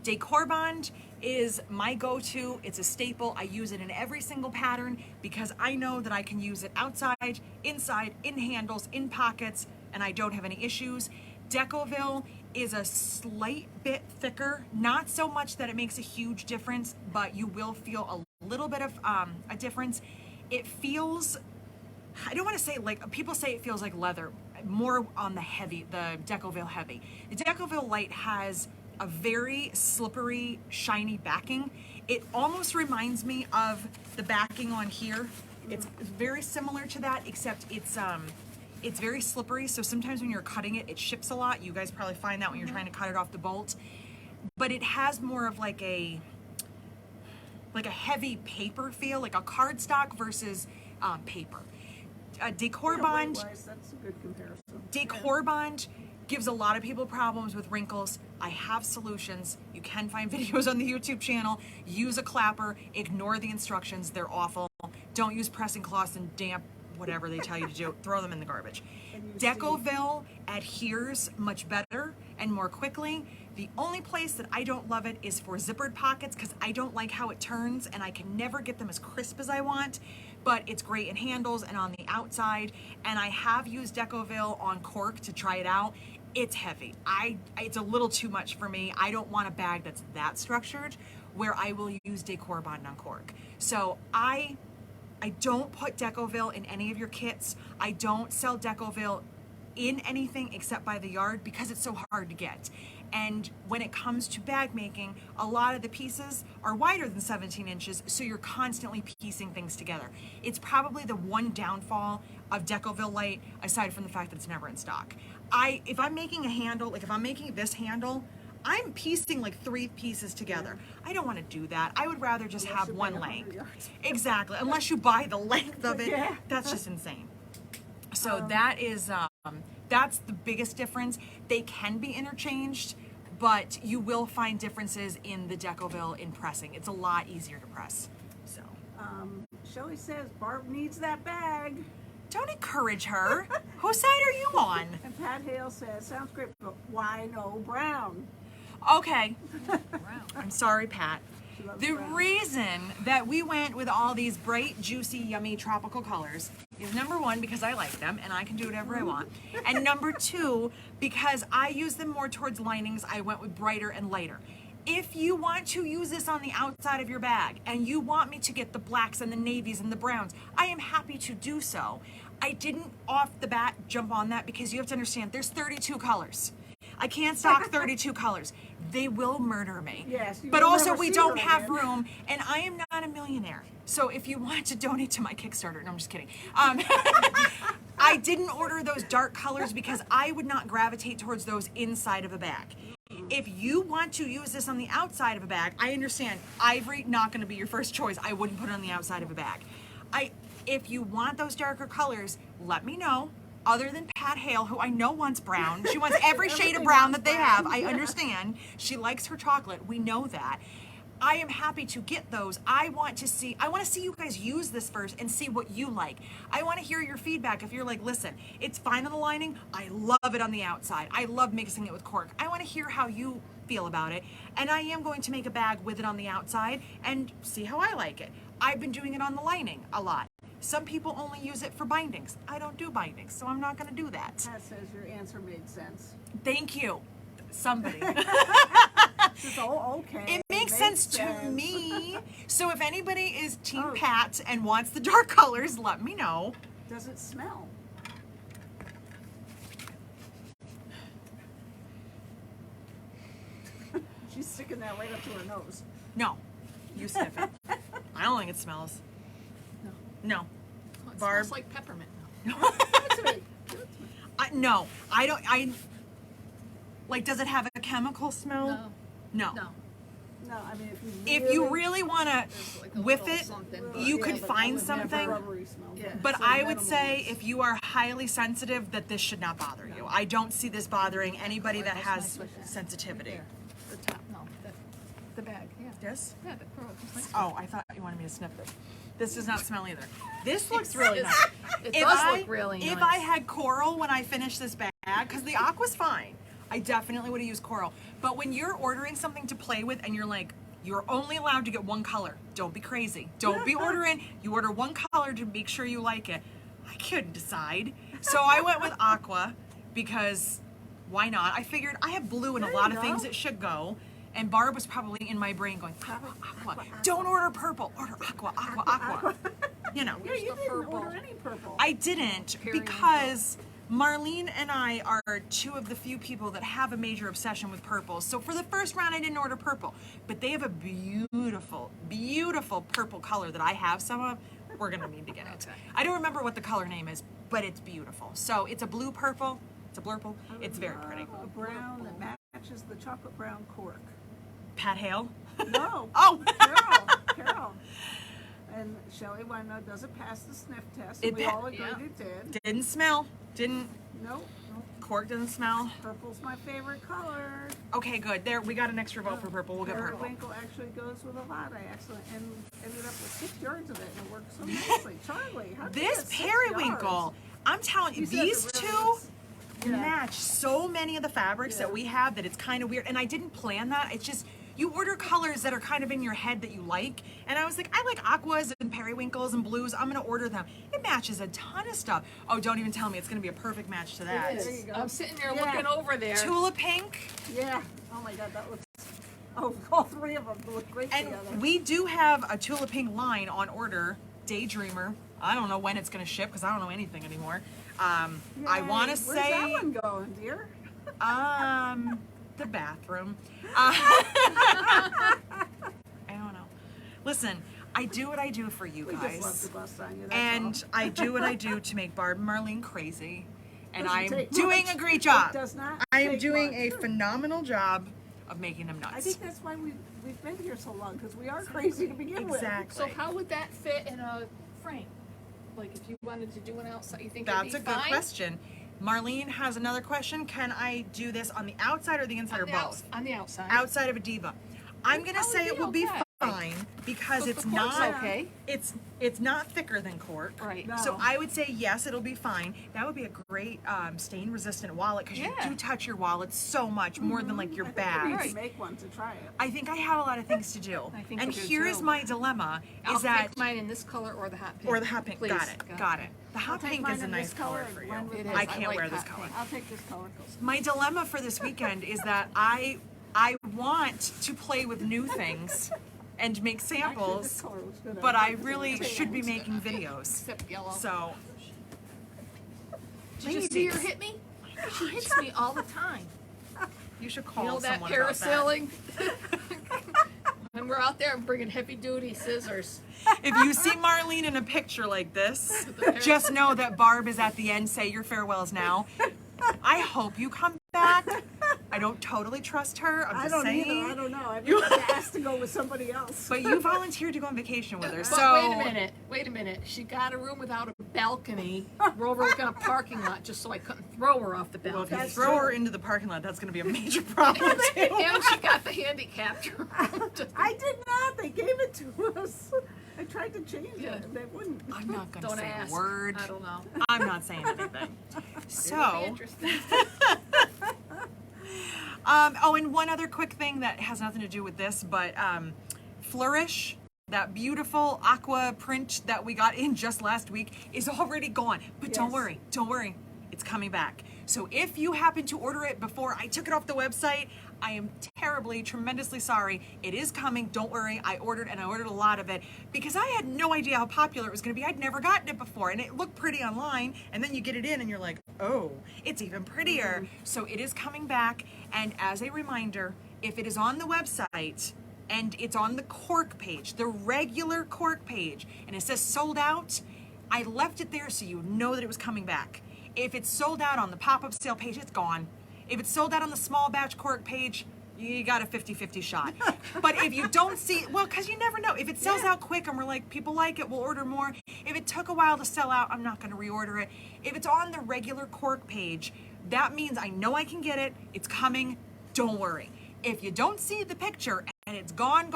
Decor Bond is my go-to. It's a staple. I use it in every single pattern because I know that I can use it outside, inside, in handles, in pockets, and I don't have any issues. Decorability is a slight bit thicker, not so much that it makes a huge difference, but you will feel a little bit of a difference. It feels, I don't want to say like, people say it feels like leather, more on the heavy, the Decorability heavy. The Decorability light has a very slippery, shiny backing. It almost reminds me of the backing on here. It's very similar to that, except it's very slippery, so sometimes when you're cutting it, it ships a lot. You guys probably find that when you're trying to cut it off the bolt. But it has more of like a heavy paper feel, like a cardstock versus paper. Decor Yeah, Bond, weight-wise, that's a good comparison. Decor Bond gives a lot of people problems with wrinkles. I have solutions. You can find videos on the YouTube channel. Use a clapper. Ignore the instructions. They're awful. Don't use pressing cloths and damp whatever they tell you to do. Throw them in the garbage. And you Decorability adheres much better, and more quickly. The only place that I don't love it is for zippered pockets because I don't like how it turns and I can never get them as crisp as I want, but it's great in handles and on the outside. And I have used Decoville on cork to try it out. It's heavy. It's a little too much for me. I don't want a bag that's that structured where I will use Decor bond on cork. So I don't put Decoville in any of your kits. I don't sell Decoville in anything except by the yard because it's so hard to get. And when it comes to bag making, a lot of the pieces are wider than 17 inches, so you're constantly piecing things together. It's probably the one downfall of Decoville Light, aside from the fact that it's never in stock. If I'm making a handle, like if I'm making this handle, I'm piecing like 3 pieces together. I don't want to do that. I would rather just have one length. Exactly, unless you buy the length of it, Yeah. that's just insane. So that is, that's the biggest difference. They can be interchanged, but you will find differences in the Decoville in pressing. It's a lot easier to press. So Shelly says Barb needs that bag. don't encourage her. Whose side are you on? And Pat Hale says, sounds great, but why no brown? Okay, Wow. I'm sorry, Pat. She loves The brown. reason that we went with all these bright, juicy, yummy tropical colors is number 1, because I like them and I can do whatever I want. And number 2, because I use them more towards linings, I went with brighter and lighter. If you want to use this on the outside of your bag and you want me to get the blacks and the navies and the browns, I am happy to do so. I didn't off the bat jump on that because you have to understand there's 32 colors. I can't stock 32 colors. They will murder me. Yes, you but will also never we see don't her have again. room, and I am not a millionaire. So if you want to donate to my Kickstarter, no, I'm just kidding. I didn't order those dark colors because I would not gravitate towards those inside of a bag. If you want to use this on the outside of a bag, I understand. Ivory, not going to be your first choice. I wouldn't put it on the outside of a bag. If you want those darker colors, let me know. Other than Pat Hale, who I know wants brown. She wants every shade of Everything brown wants that they brown. have. I understand. She likes her chocolate. We know that. I am happy to get those. I want to see you guys use this first and see what you like. I want to hear your feedback. If you're like, listen, it's fine on the lining. I love it on the outside. I love mixing it with cork. I want to hear how you feel about it. And I am going to make a bag with it on the outside and see how I like it. I've been doing it on the lining a lot. Some people only use it for bindings. I don't do bindings, so I'm not going to do that. Pat says your answer made sense. Thank you, somebody. She says, oh, okay. It makes sense to me. So if anybody is Team Pat and wants the dark colors, let me know. Does it smell? She's sticking that right up to her nose. No, you sniff it. I don't think it smells. No. Oh, it Barb. smells like peppermint now. No, I don't. Like, does it have a chemical smell? No. No. No. No, I mean, If you really want to There's like a whiff little it, something, you but- could but find I would never something. rubbery smell, Yeah. But so I would minimal say is- if you are highly sensitive, that this should not bother you. I don't see this bothering anybody that has sensitivity. The top, no, the bag, yeah. This? Yeah, the pearl. Oh, I thought you wanted me to sniff it. This does not smell either. This looks really nice. It If does I- look really nice. If I had coral when I finished this bag, because the aqua's fine, I definitely would have used coral. But when you're ordering something to play with and you're like, you're only allowed to get one color, don't be crazy. Don't be ordering. You order one color to make sure you like it. I couldn't decide. So I went with aqua because why not? I figured I have blue in a There lot you of things go. that should go. And Barb was probably in my brain going, aqua, aqua. Don't order purple. Order aqua, aqua, aqua. You know. Yeah, you the didn't purple? order any purple. I didn't because Marlene and I are two of the few people that have a major obsession with purple. So for the first round, I didn't order purple. But they have a beautiful, beautiful purple color that I have some of. We're going to need to get it. Okay. I don't remember what the color name is, but it's beautiful. So it's a blue purple. It's a blurple. It's very pretty. A brown that matches the chocolate brown cork. Pat Hale. No. Oh. Carol. And Shelly wanted to know, does it pass the sniff test? It And we pa- all agreed yeah. it did. Didn't smell. Didn't. Nope. Cork doesn't smell. Purple's my favorite color. Okay, good. There, we got an extra vote for purple. We'll get purple. Periwinkle actually goes with a lot. I actually ended up with 6 yards of it, and it worked so nicely. Charlie, how did you This get 6 periwinkle, yards? I'm telling you, He says these it really two, is. Yeah. match so many of the fabrics that we have that it's kind of weird. And I didn't plan that. It's just, you order colors that are kind of in your head that you like. And I was like, I like aquas and periwinkles and blues. I'm going to order them. It matches a ton of stuff. Oh, don't even tell me. It's going to be a perfect match to that. There you go. I'm sitting there Yeah. looking over there. Tulip pink. Yeah. Oh my God, that looks. Oh, all three of them look great And together. we do have a tulip pink line on order, Daydreamer. I don't know when it's going to ship because I don't know anything anymore. I Yay. want to Where's that say, one going, dear? the bathroom. I don't know. Listen, I do what I do for you We just love guys. to bust on you. That's And I do what I do to make Barb and Marlene crazy. And Doesn't I'm take doing much. a great It job. does not I am take doing much. a phenomenal job of making them I nuts. think that's why we've been here so long, because we are crazy to begin with. Exactly. So how would that fit in a frame? Like if you wanted to do an outside, you think That's it'd a be good fine? question. Marlene has another question. Can I do this on the outside or the inside or both? On the outside. Outside of a Diva. I'm gonna That would say be it will be okay. fine because So it's the cork's not okay. it's not thicker than cork. Right. No. So I would say yes, it'll be fine. That would be a great stain resistant wallet because Yeah. you do touch your wallet so much more than like your I think we bags. need Right. to make one to try it. I think I have a lot of things to do. I think and you do, here is too. my dilemma: I'll is that take mine in this color or the hot pink. or the hot pink? Please. Got it. Got it. The I'll hot take pink mine is a in nice this color color and for you. blend with It this. is. I I can't like wear this hot color. pink. I'll take this color. My dilemma for this weekend is that I want to play with new things and make Actually, samples, this color looks good. but I think really it's should be okay. making videos. Except yellow. So, Did you see her hit me? She hits me all the time. you should call You know that someone about that. parasailing? When we're out there, I'm bringing heavy duty scissors. If you see Marlene in a picture like this, just know that Barb is at the end. Say your farewells now. I hope you come back. I don't totally trust her. I'm I just don't saying. either. I don't know. I've been asked to go with somebody else. But you volunteered to go on vacation with her, But so wait a minute. She got a room without a balcony. We're overlooking a parking lot just so I couldn't throw her off the well, if you balcony. throw her into the parking lot, that's going to be a major problem too. And she got the handicapped room. I did not. They gave it to us. I tried to change Yeah. it. They wouldn't. I'm not going to Don't say ask. a word. I don't know. I'm not saying anything. It'll be So, interesting. oh, and one other quick thing that has nothing to do with this, but Flourish, that beautiful aqua print that we got in just last week, is already gone. But don't Yes. worry, don't worry. It's coming back. So if you happen to order it before I took it off the website, I am terribly, tremendously sorry. It is coming. Don't worry. I ordered a lot of it because I had no idea how popular it was going to be. I'd never gotten it before, and it looked pretty online. And then you get it in, and you're like, oh, it's even prettier. So it is coming back. And as a reminder, if it is on the website and it's on the cork page, the regular cork page, and it says sold out, I left it there so you know that it was coming back. If it's sold out on the pop-up sale page, it's gone. If it's sold out on the small batch cork page, you got a 50-50 shot. But if you don't see, well, because you never know. If it sells out quick and we're like, people like it, we'll order more. If it took a while to sell out, I'm not going to reorder it. If it's on the regular cork page, that means I know I can get it. It's coming. Don't worry. If you don't see the picture and it's gone,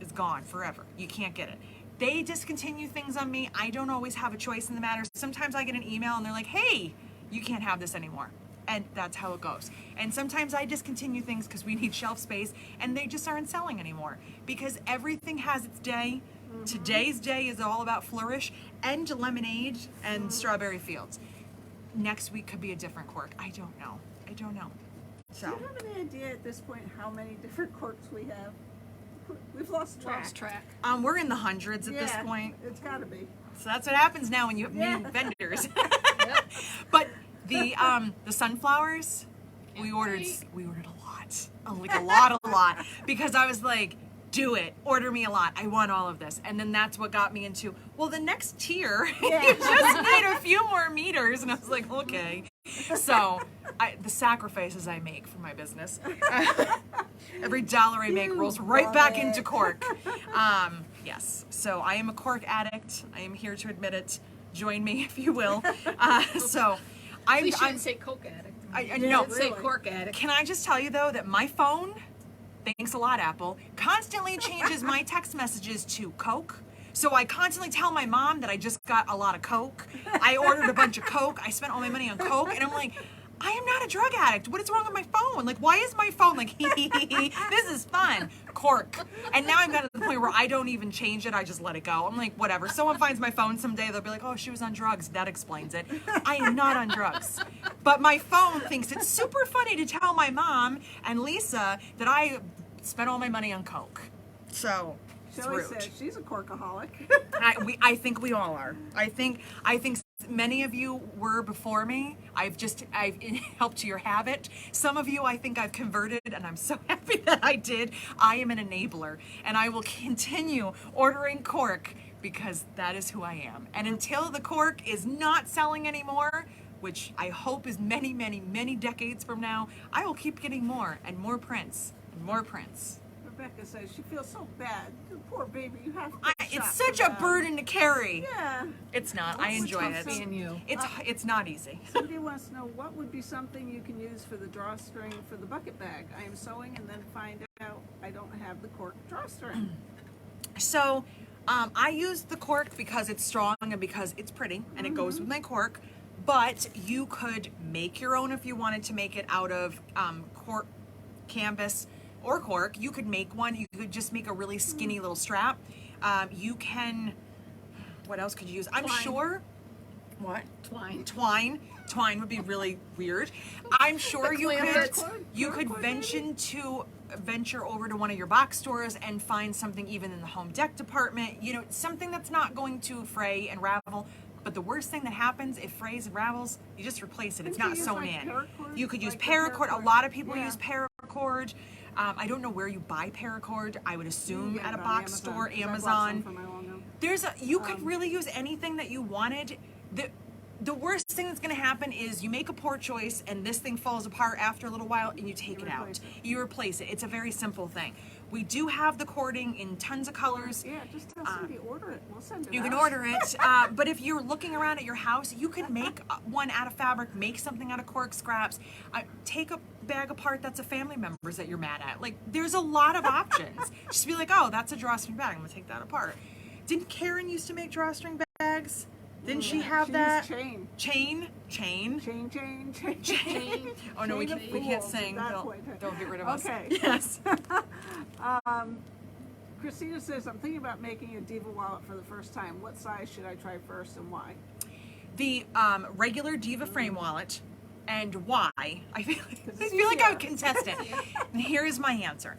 it's gone forever. You can't get it. They discontinue things on me. I don't always have a choice in the matter. Sometimes I get an email and they're like, hey, you can't have this anymore. And that's how it goes. And sometimes I discontinue things because we need shelf space and they just aren't selling anymore because everything has its day. Today's day is all about Flourish and Lemonade and Strawberry Fields. Next week could be a different cork. I don't know. Do So, you have any idea at this point how many different corks we have? We've lost track. Lost track. we're in the hundreds at this Yeah, point. It's got to be. So that's what happens now when you have Yeah. new vendors. Yep. But the sunflowers, we ordered wait. a lot. Like a lot. Because I was like, do it. Order me a lot. I want all of this. And then that's what got me into, well, the next tier, Yeah. you just need a few more meters. And I was like, okay. So the sacrifices I make for my business, every dollar I make You rolls right love back it. into cork. Yes. So I am a cork addict. I am here to admit it. Join me if you will. So At least you I'm didn't say coke addict. I You know. didn't say Really? cork addict. Can I just tell you though that my phone, thanks a lot Apple, constantly changes my text messages to Coke. So I constantly tell my mom that I just got a lot of Coke. I ordered a bunch of Coke. I spent all my money on Coke. And I'm like, I am not a drug addict. What is wrong with my phone? Like, why is my phone like, this is fun. Cork. And now I've got to the point where I don't even change it. I just let it go. I'm like, whatever. Someone finds my phone someday, they'll be like, oh, she was on drugs. That explains it. I am not on drugs. But my phone thinks it's super funny to tell my mom and Lisa that I spent all my money on Coke. So, it's Shelley rude. says she's a corkaholic. I think we all are. I think many of you were before me. I've helped your habit. Some of you I think I've converted, and I'm so happy that I did. I am an enabler, and I will continue ordering cork because that is who I am. And until the cork is not selling anymore, which I hope is many, many, many decades from now, I will keep getting more and more prints and more prints. Rebecca says she feels so bad. The poor baby, you have to It's shop such for a them. burden to carry. Yeah. It's not. I enjoy it. Being you. It's not easy. Somebody wants to know what would be something you can use for the drawstring for the bucket bag. I am sewing and then find out I don't have the cork drawstring. So I use the cork because it's strong and because it's pretty and it goes with my cork. But you could make your own if you wanted to make it out of cork, canvas, or cork. You could make one. You could just make a really skinny little strap. You can. What else could you use? I'm Twine. sure. What? Twine. Twine would be really weird. I'm sure The you could. clampets. You could venture over to one of your box stores and find something even in the home dec department. You know, something that's not going to fray and ravel. But the worst thing that happens if frays and ravels, you just replace it. It's Couldn't not you use, sewn like, in. paracord? You could use Like the paracord. A paracord? lot of people Yeah. use paracord. I don't know where you buy paracord. I would assume You can at a get it on box store, 'cause I bought Amazon. some for my long own. You could really use anything that you wanted. The worst thing that's going to happen is you make a poor choice and this thing falls apart after a little while and you take it out. replace it. You replace it. It's a very simple thing. We do have the cording in tons of colors. Yeah, just tell somebody to order it. We'll send it You out. can order it, but if you're looking around at your house, you can make one out of fabric, make something out of cork scraps, take a bag apart that's a family member's that you're mad at. Like, there's a lot of options. Just be like, oh, that's a drawstring bag. I'm gonna take that apart. Didn't Karen used to make drawstring bags? Didn't she have She that? used chain. Chain. Oh no, we Chain can't, of we can't fools sing. at that point. Don't get rid of us. Okay. Yes. Christina says, I'm thinking about making a Diva wallet for the first time. What size should I try first and why? The regular Diva frame wallet, and why? I feel it's like I'm a easier. contestant. And here is my answer.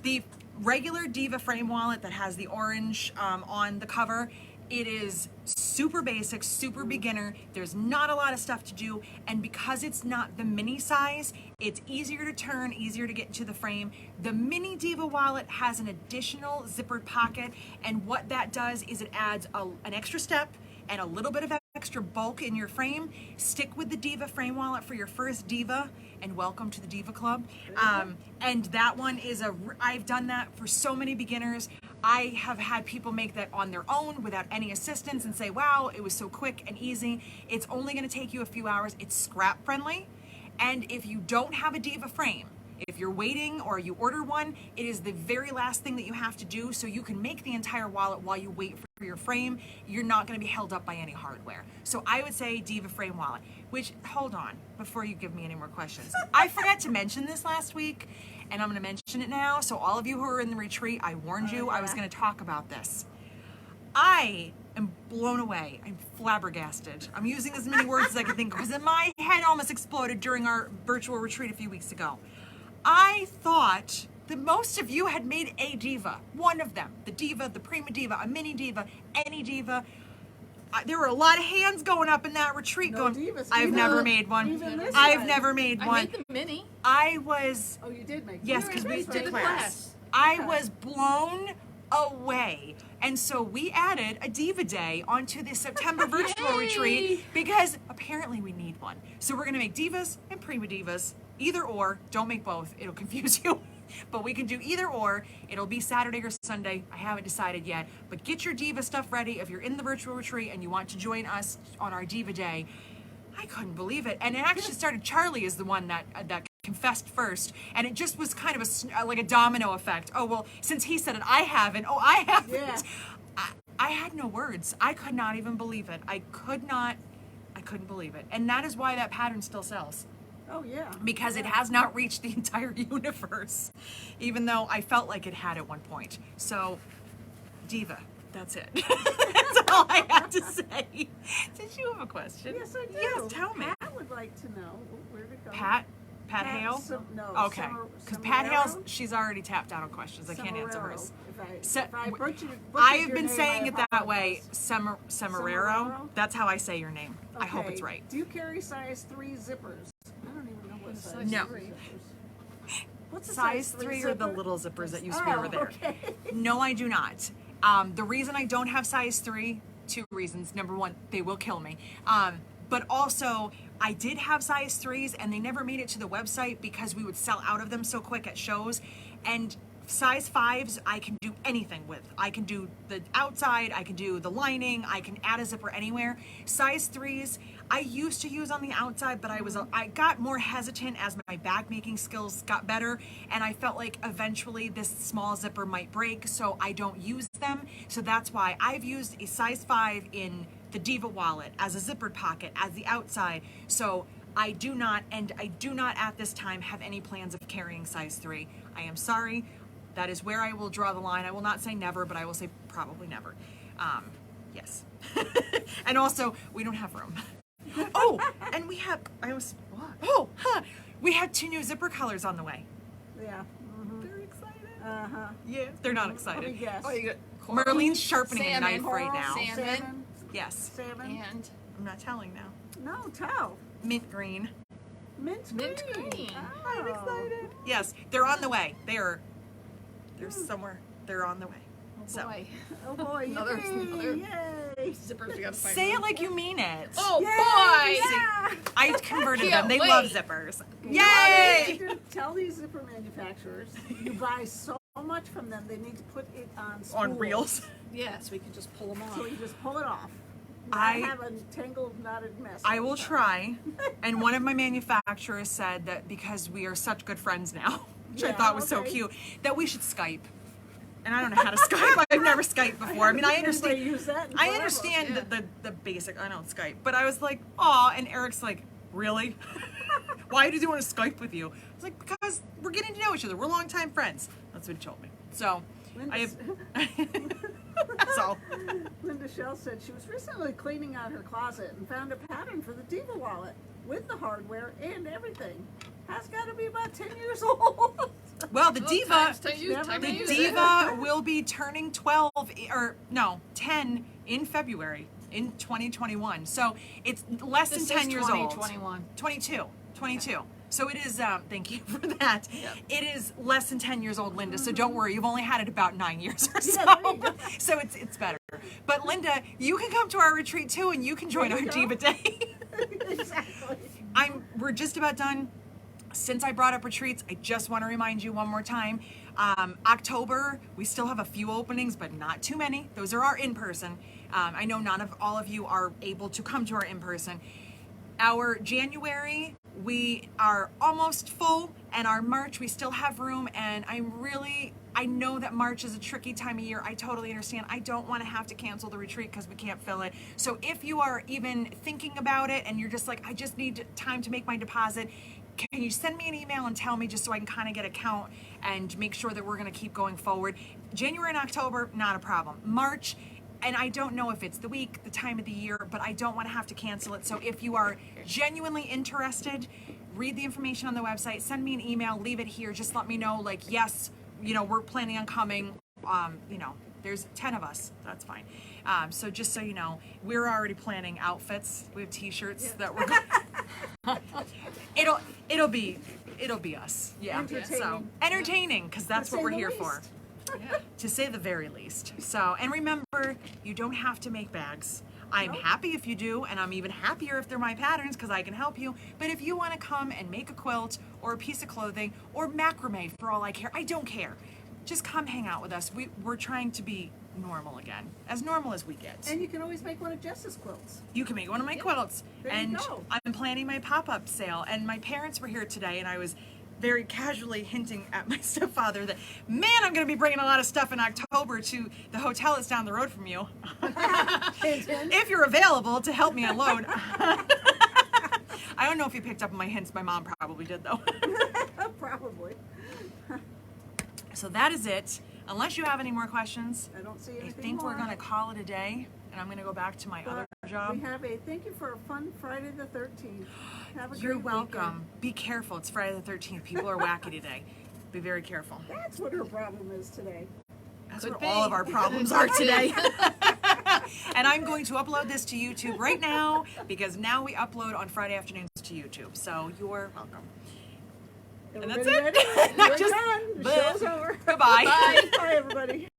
The regular Diva frame wallet that has the orange on the cover, it is super basic, super beginner. There's not a lot of stuff to do, and because it's not the mini size, it's easier to turn, easier to get into the frame. The mini Diva wallet has an additional zippered pocket, and what that does is it adds an extra step and a little bit of extra bulk in your frame. Stick with the Diva frame wallet for your first Diva, and welcome to the Diva Club. And that one is I've done that for so many beginners. I have had people make that on their own without any assistance and say, wow, it was so quick and easy. It's only gonna take you a few hours. It's scrap friendly. And if you don't have a Diva frame, if you're waiting or you order one, it is the very last thing that you have to do, so you can make the entire wallet while you wait for your frame. You're not going to be held up by any hardware. So I would say Diva frame wallet, which, hold on, before you give me any more questions. I forgot to mention this last week, and I'm going to mention it now. So all of you who are in the retreat, I warned you I was going to talk about this. I am blown away. I'm flabbergasted. I'm using as many words as I can think of, because my head almost exploded during our virtual retreat a few weeks ago. I thought that most of you had made a Diva, one of them, the Diva, the Prima Diva, a mini Diva, any Diva. There were a lot of hands going up in that retreat No going, Divas. I've Even- never made one. even this I've one. never made I one. made the mini. I was, Oh, you did make yes, one. because Right, we right, did the class. class. I Okay. was blown away. And so we added a Diva Day onto the September virtual Yay! retreat because apparently we need one. So we're gonna make Divas and Prima Divas, either or. Don't make both, it'll confuse you. But we can do either or. It'll be Saturday or Sunday. I haven't decided yet. But get your Diva stuff ready if you're in the virtual retreat and you want to join us on our Diva Day. I couldn't believe it. And it actually started, Charlie is the one that confessed first, and it just was kind of like a domino effect. Oh, well, since he said it, I haven't. Oh, I haven't. Yeah. I had no words. I could not even believe it. I couldn't believe it. And that is why that pattern still sells. Oh yeah. Because it has not reached the entire universe, even though I felt like it had at one point. So, Diva, that's it. That's all I have to say. Did you have a question? Yes, I do. Yes, tell me. Pat would like to know where to go. Pat Hale? No. Okay. Because Pat Hale's, she's already tapped out on questions. I can't answer hers. If I butchered I have your been name, saying I it that way. apologize. Semerero. That's how I say your name. I hope Okay. it's right. Do you carry size 3 zippers? I don't even know what size No. 3 zippers. What's a Size 3 are the zipper? little zippers that used to be over there. Okay. No, I do not. The reason I don't have size 3, 2 reasons. Number one, they will kill me. But also, I did have size 3s and they never made it to the website because we would sell out of them so quick at shows. And size 5s, I can do anything with. I can do the outside, I can do the lining, I can add a zipper anywhere. Size 3s, I used to use on the outside, but I got more hesitant as my bag making skills got better, and I felt like eventually this small zipper might break, so I don't use them. So that's why I've used a size 5 in the Diva wallet, as a zippered pocket, as the outside. So I do not at this time have any plans of carrying size 3. I am sorry. That is where I will draw the line. I will not say never, but I will say probably never. Yes. And also, we don't have room. Oh, and we have, we had 2 new zipper colors on the way. Yeah. They're excited. Uh-huh. Yeah, they're not Let me excited. guess. Oh, you got Merlene's sharpening a salmon, knife right now. salmon, Yes. Salmon. and I'm not telling now. No, tell. Mint green. Mint Mint green. green. Oh. I'm excited. Yes, they're on the way. They're somewhere. They're on the way. oh So boy, Oh boy, Another- yay! zippers we gotta find. say it like you mean it. Oh Yay! boy! Yeah! I converted Can't them. They wait. love zippers. You know what you Yay! need to do? Tell these zipper manufacturers you buy so much from them, they need to put it on spools. On reels. Yes, we can just pull them So off. you just pull it off. I- Not have a tangled, knotted mess. I all will the time. try. And one of my manufacturers said that because we are such good friends now, which I Yeah, thought was so okay. cute, that we should Skype. And I don't know how to Skype. I've never Skyped before. I mean, I haven't seen understand. anybody use that in I forever. understand Yeah. the basic. I don't Skype, but I was like, "Aw," and Eric's like, "Really? Why did you want to Skype with you?" I was like, "Because we're getting to know each other. We're longtime friends." That's what he told me. So I have. That's all. Linda Shell said she was recently cleaning out her closet and found a pattern for the Diva wallet with the hardware and everything. Has got to be about 10 years old. Well, the Well, Diva. times to use- Never time to the The use it. Diva will be turning 12, or no, 10 in February in 2021. So it's less This than 10 is years old. 2021. 22. So it is, thank you for that. Yep. It is less than 10 years old, Linda, so don't worry. You've only had it about 9 years or so. Yeah, there you go. So it's better. But Linda, you can come to our retreat too, and you can join There our you go. Diva Day. Exactly. We're just about done. Since I brought up retreats, I just want to remind you one more time. October, we still have a few openings, but not too many. Those are our in-person. I know not of all of you are able to come to our in-person. Our January, we are almost full, and our March, we still have room, and I know that March is a tricky time of year. I totally understand. I don't want to have to cancel the retreat because we can't fill it. So if you are even thinking about it and you're just like, I just need time to make my deposit, can you send me an email and tell me just so I can kind of get a count and make sure that we're going to keep going forward? January and October, not a problem. March, and I don't know if it's the week, the time of the year, but I don't want to have to cancel it. So if you are genuinely interested, read the information on the website, send me an email, leave it here. Just let me know, like, yes, we're planning on coming. There's 10 of us. That's fine. So just so you know, we're already planning outfits. We have T-shirts that we're. It'll be us. Yeah. Entertaining. So entertaining, because that's To what say we're the here least. for. Yeah. To say the very least. So, and remember, you don't have to make bags. I'm Nope. happy if you do, and I'm even happier if they're my patterns because I can help you. But if you want to come and make a quilt or a piece of clothing or macrame for all I care, I don't care. Just come hang out with us. We're trying to be normal again, as normal as we get. And you can always make one of Jess's quilts. You can make one of my quilts. There you And go. I'm planning my pop-up sale. And my parents were here today, and I was very casually hinting at my stepfather that, man, I'm going to be bringing a lot of stuff in October to the hotel that's down the road from you. If you're available to help me unload. I don't know if you picked up on my hints. My mom probably did, though. Probably. So that is it. Unless you have any more questions, I don't see I anything think more. we're going to call it a day, and I'm going to go back to my other job. We have a thank you for a fun Friday the 13th. Have a You're great welcome. Be careful. It's Friday the 13th. People are wacky today. Be very careful. Weekend. That's what her problem is today. That's Could what be. all of our problems are today. And I'm going to upload this to YouTube right now because now we upload on Friday afternoons to YouTube. So you're welcome. And that's Everybody it. ready? Not We're just- done. The Blah. show's over. Goodbye. Bye, everybody.